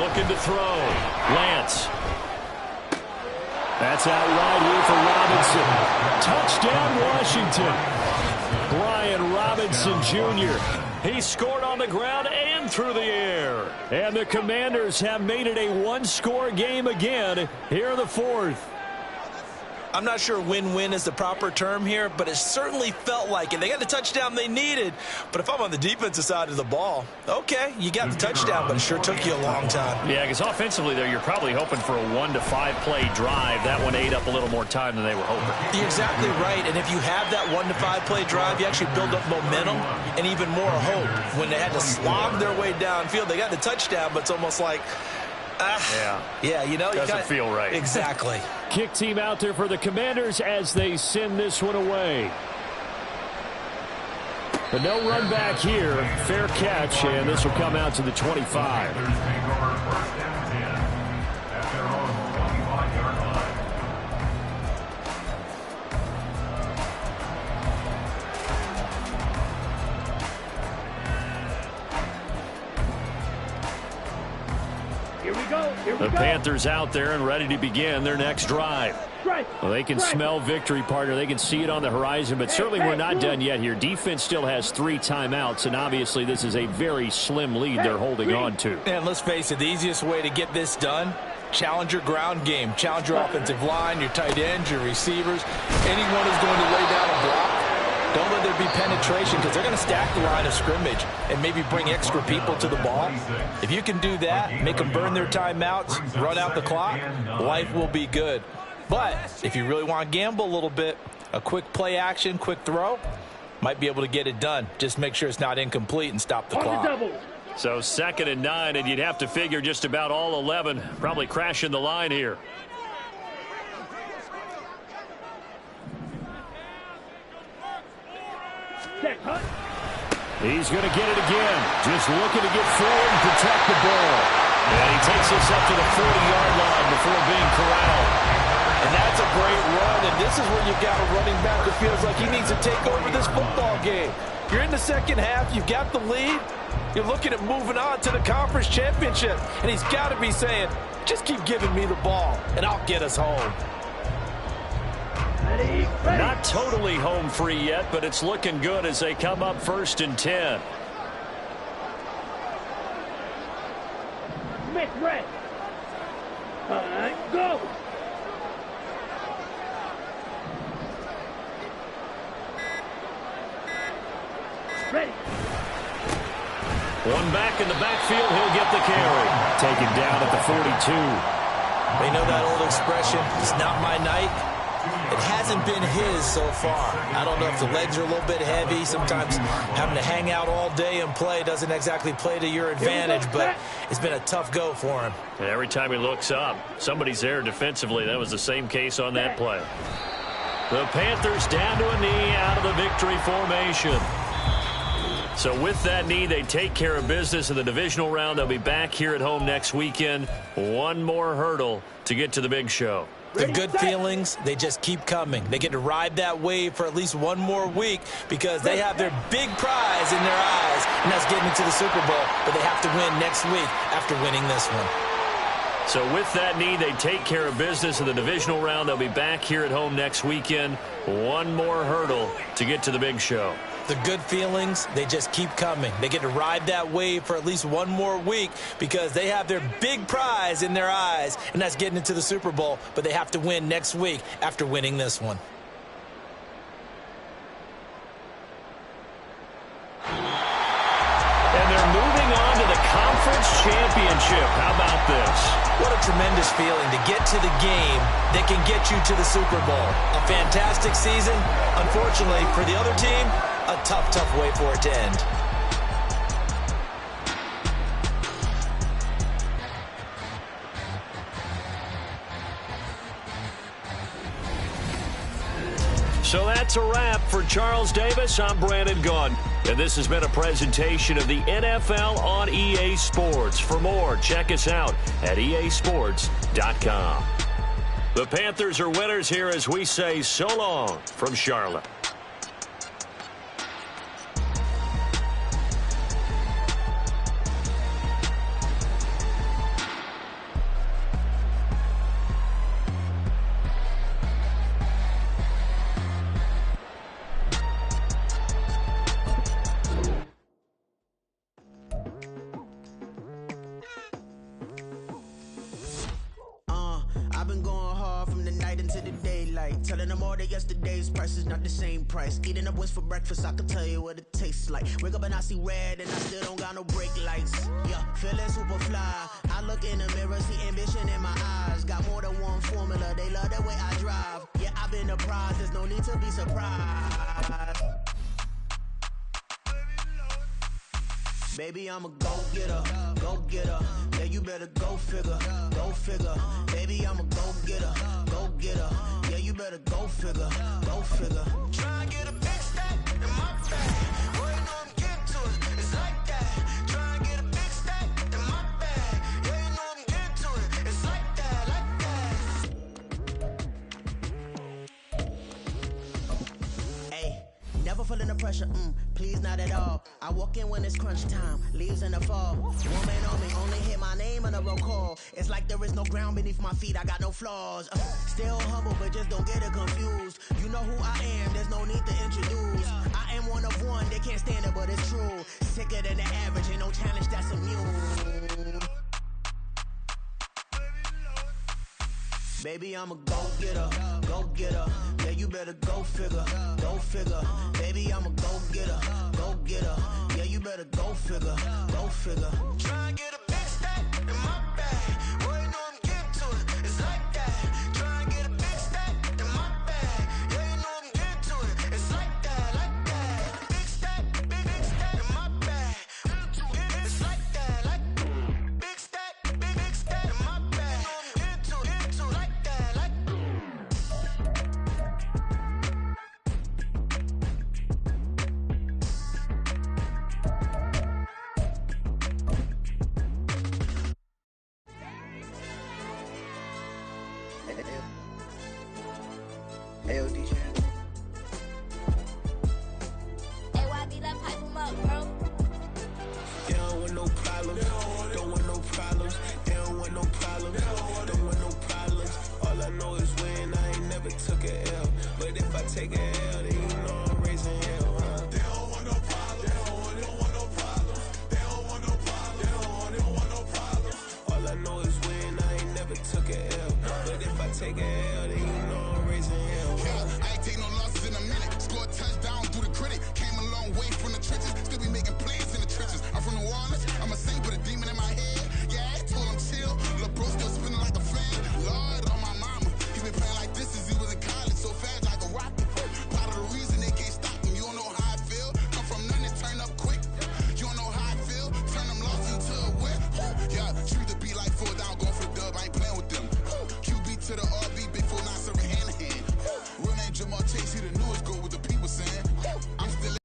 Looking to throw. Lance. That's out wide here for Robinson. Touchdown, Washington. Brian Robinson Jr. He scored on the ground and through the air. And the Commanders have made it a one-score game again here in the 4th. I'm not sure win-win is the proper term here, but it certainly felt like it. They got the touchdown they needed, but if I'm on the defensive side of the ball, okay, you got the touchdown, but it sure took you a long time. Yeah, because offensively there, you're probably hoping for a 1 to 5 play drive. That one ate up a little more time than they were hoping. You're exactly right, and if you have that 1 to 5 play drive, you actually build up momentum and even more hope. When they had to slog their way downfield, they got the touchdown, but it's almost like, yeah, you know, doesn't feel right. Exactly. Kick team out there for the Commanders as they send this one away. But no run back here. Fair catch, and this will come out to the 25. Here we go. The Panthers out there and ready to begin their next drive. Well, they can smell victory, partner. They can see it on the horizon, but certainly we're not done yet here. Defense still has 3 timeouts, and obviously this is a very slim lead they're holding on to. And let's face it, the easiest way to get this done, challenge your ground game. Challenge your offensive line, your tight ends, your receivers. Anyone who's going to lay down a block, don't let there be penetration because they're going to stack the line of scrimmage and maybe bring extra people to the ball. If you can do that, make them burn their timeouts, run out the clock, life will be good. But if you really want to gamble a little bit, a quick play action, quick throw, might be able to get it done. Just make sure it's not incomplete and stop the clock. So 2nd and 9, and you'd have to figure just about all 11 probably crashing the line here. He's going to get it again. Just looking to get forward and protect the ball. And he takes this up to the 40-yard line before being corralled. And that's a great run, and this is where you've got a running back who feels like he needs to take over this football game. You're in the second half. You've got the lead. You're looking at moving on to the conference championship, and he's got to be saying, just keep giving me the ball, and I'll get us home. Not totally home free yet, but it's looking good as they come up 1st and 10. Smith, red. Go. Ready. One back in the backfield, he'll get the carry. Taken down at the 42. They know that old expression, it's not my night. It hasn't been his so far. I don't know if the legs are a little bit heavy. Sometimes having to hang out all day and play doesn't exactly play to your advantage, but it's been a tough go for him. And every time he looks up, somebody's there defensively. That was the same case on that play. The Panthers down to a knee out of the victory formation. So with that knee, they take care of business in the divisional round. They'll be back here at home next weekend. One more hurdle to get to the big show. The good feelings, they just keep coming. They get to ride that wave for at least one more week because they have their big prize in their eyes, and that's getting into the Super Bowl, but they have to win next week after winning this one. So with that knee, they take care of business in the divisional round. They'll be back here at home next weekend. One more hurdle to get to the big show. The good feelings, they just keep coming. They get to ride that wave for at least one more week because they have their big prize in their eyes, and that's getting into the Super Bowl, but they have to win next week after winning this one. And they're moving on to the conference championship. How about this? What a tremendous feeling to get to the game that can get you to the Super Bowl. A fantastic season. Unfortunately, for the other team, a tough, tough way for it to end. So that's a wrap for Charles Davis. I'm Brandon Gunn. And this has been a presentation of the NFL on EA Sports. For more, check us out at easports.com. The Panthers are winners here as we say so long from Charlotte. Yesterday's price is not the same price. Eating up what's for breakfast, I can tell you what it tastes like. Wake up and I see red and I still don't got no brake lights. Yeah, feeling super fly. I look in the mirror, see ambition in my eyes. Got more than one formula, they love the way I drive. Yeah, I've been apprised, there's no need to be surprised. Baby, I'm a go-getter, go-getter. Yeah, you better go figure, go figure. Baby, I'm a go-getter, go-getter. Yeah, you better go figure, go figure. Try and get a big stack in my bag. Boy, you know I'm getting to it, it's like that. Try and get a big stack in my bag. Yeah, you know I'm getting to it, it's like that, like that. Hey, never feeling the pressure, please not at all. I walk in when it's crunch time, leaves in the fall. Woman on me, only hit my name on a roll call. It's like there is no ground beneath my feet, I got no flaws. Still humble, but just don't get it confused. You know who I am, there's no need to introduce. I am one of one, they can't stand it, but it's true. Sicker than the average, ain't no challenge that's immune. Baby, I'm a go-getter, go-getter. Yeah, you better go figure, go figure. Baby, I'm a go-getter, go-getter. Yeah, you better go figure, go figure. Try and get a big stack in my bag. Boy, you know I'm getting to it, it's like that. Try and get a big stack in my bag. Yeah, you know I'm getting to it, it's like that, like that. Big stack in my bag. It's like that, like big stack in my bag. Into like that, like. Ayo, DJ. AYB, that pipe him up, bro. They don't want no problems, don't want no problems. They don't want no problems, don't want no problems. All I know is when I ain't never took a L. But if I take a L, then you know I'm raising hell, huh? They don't want no problems, they don't want no problems. They don't want no problems, they don't want no problems. All I know is when I ain't never took a L. But if I take a L, then you know I'm raising hell, huh? Yeah, I ain't take no losses in a minute. Score a touchdown through the critic. Came a long way from the trenches. Still be making plays in the trenches. I'm from New Orleans. I'm a saint with a demon in my head. Yeah, I told him chill. Lil' bro still spinning like a fan. Lord on my mama. He been playing like this since he was in college. So fast like a rocket. Part of the reason they can't stop him. You don't know how I feel. Come from nothing and turn up quick. You don't know how I feel. Turn them losses into a whip. Yeah, treat the beat like 4 down. Going for the dub. I ain't playing with them. QB to the RB. Big 4 not serving hand to hand. Real name Jamal Chase. He the newest goat with the people saying. I'm still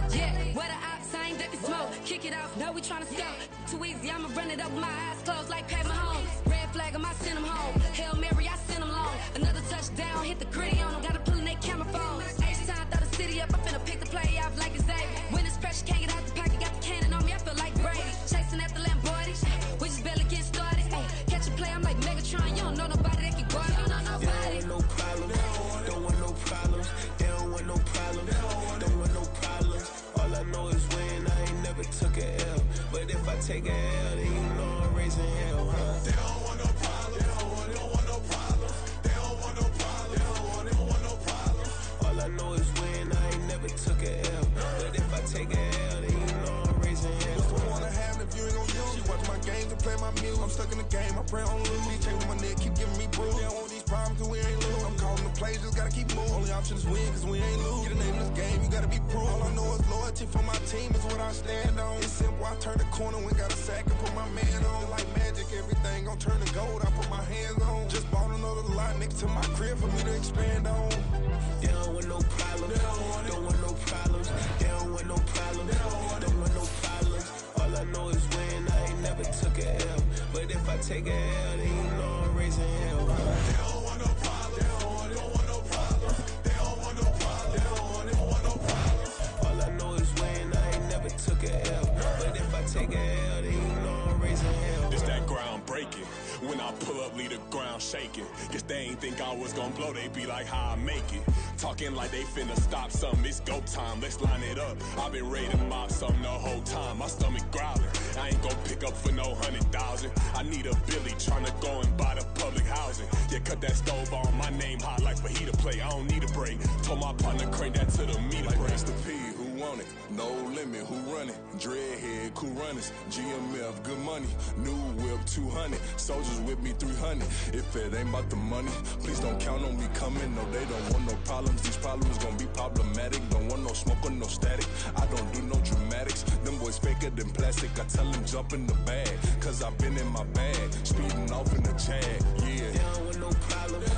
Yeah, where the ops, I ain't that the smoke. Kick it off, no, we tryna scout. Too easy, I'ma run it up with my eyes closed like Pat Mahomes. Red flag, I send him home. Hail Mary, I send him long. Another touchdown, hit the gritty on him. Gotta pull in their camera phone. H-time, throw the city up. I'm finna pick the play off like it's Xavier. When it's pressure, can't get out the pocket. Got the cannon on me, I feel like Brady. Chasing after Lamborghini. We just barely get started. Ay, catch a play, I'm like Megatron. You don't know nobody that can guard it. You know nobody. No problems, don't want no problems. They don't want no problems, don't want no problems. All I know is when I ain't never took a L. But if I take a L, then you know I'm raising hell, huh? They don't want no problems, they don't want no problems. They don't want no problems, they don't want no problems. All I know is when I ain't never took a L. But if I take a L, then you know I'm raising hell. What's the point of having if you ain't gon' use? She watch my games and play my music. I'm stuck in the game, I pray on lose. DJ with my neck, keep giving me bruise. They don't want these problems cause we ain't lose. I'm calling the plays, just gotta keep moving. Only option is win cause we ain't lose. Get a name in this game, you gotta be proof. All I know is loyalty for my team is what I stand on. It's simple, I turn the corner when got a sack and put my man on. Like magic, everything gon' turn to gold, I put my hands on. Just bought another lot next to my crib for me to expand on. They don't want no problems, don't want no problems. They don't want no problems, don't want no problems. All I know is when I ain't never took a L. But if I take a L, then you know I'm raising hell, huh? They don't want no problems, they don't want no problems. They don't want no problems, they don't want no problems. All I know is when I ain't never took a L. But if I take a L, then you know I'm raising hell. It's that ground breaking. When I pull up, leave the ground shaking. Guess they ain't think I was gonna blow, they be like, how I make it. Talking like they finna stop something, it's go time, let's line it up. I've been ready to mob something the whole time, my stomach growling. I ain't gon' pick up for no 100,000. I need a Billy tryna go and buy the public housing. Yeah, cut that stove on, my name hot like fajita play. I don't need a break. Told my partner crank that to the meter like break. Mr. P, who want it? No limit, who run it? Dreadhead, cool runners. GMF, good money. New whip, 200. Soldiers with me, 300. If it ain't about the money, please don't count on me coming. No, they don't want no problems. These problems gon' be problematic. Don't want no smoke or no static. I don't do no dramatics. Them boys faker than plastic. I tell them jump in the bag, cause I've been in my bag. Speeding off in the Jag, yeah. They don't want no problems,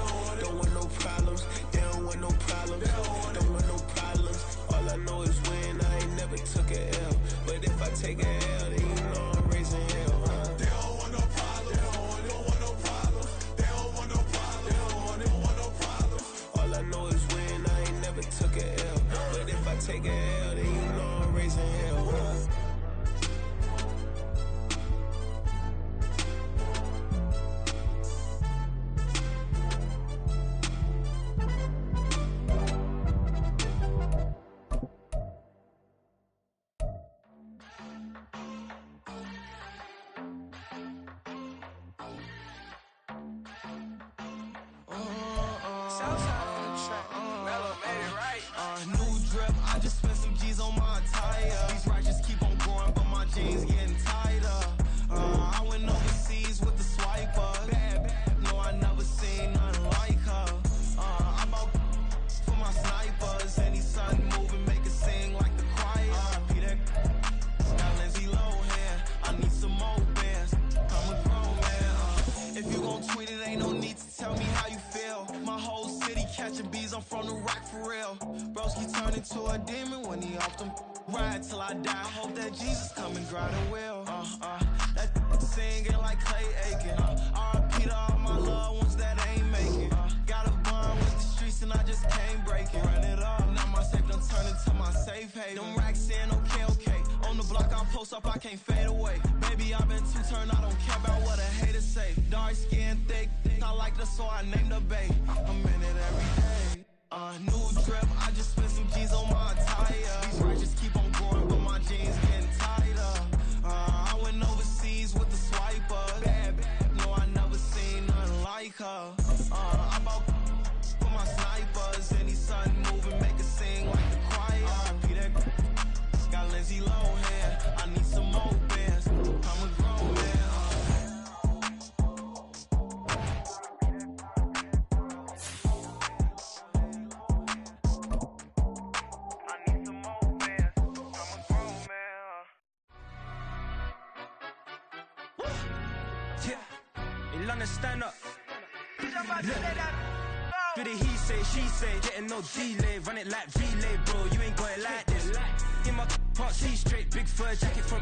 don't want no problems. They don't want no problems, don't want no problems. All I know is when I ain't never took a L. But if I take a L, then you know I'm raising hell, huh? They don't want no problems, they don't want no problems. They don't want no problems, they don't want no problems. All I know is when I ain't never took a Southside on the track. Mellow made it right. New drip, I just spent some G's on my attire. These righteous keep on going, but my jeans getting tighter. I went overseas with the swiper. Bad, no, I never seen nothing like her. I bought for my snipers. Any sun moving, make it sing like the choir. Peter got Lindsay Lohan. I need some more bands. I'm a grown man. If you gon' tweet it, ain't no need to tell me how you feel. My whole city catching bees, I'm from the rack for real. Broski turn into a demon when he off them. Ride till I die. I hope that Jesus come and grind the wheel. That singing like Clay Aiken. R.I.P. to all my loved ones that ain't make it. Got a bond with the streets and I just can't break it. Run it up, now my safe done turn into my safe haven. Them racks in, okay. On the block I post up, I can't fade away. Baby, I've been too turned, I don't care about what a hater say. Dark skin, thick, I like the so I named the bae. I'm in it every day. New drip, I just spent some G's on my attire. These righteous keep on going, but my jeans getting tighter. I went overseas with the swiper. Bad, no, I never seen nothing like her. I bought for my snipers. Any sun moving, make it sing like the choir. Peter got Lindsay Lohan. I need some more bands. I'm a grown man. Stand up. Do the he say, she say, getting no delay, run it like relay, bro. You ain't got it like this. In my can't see straight, big fur jacket from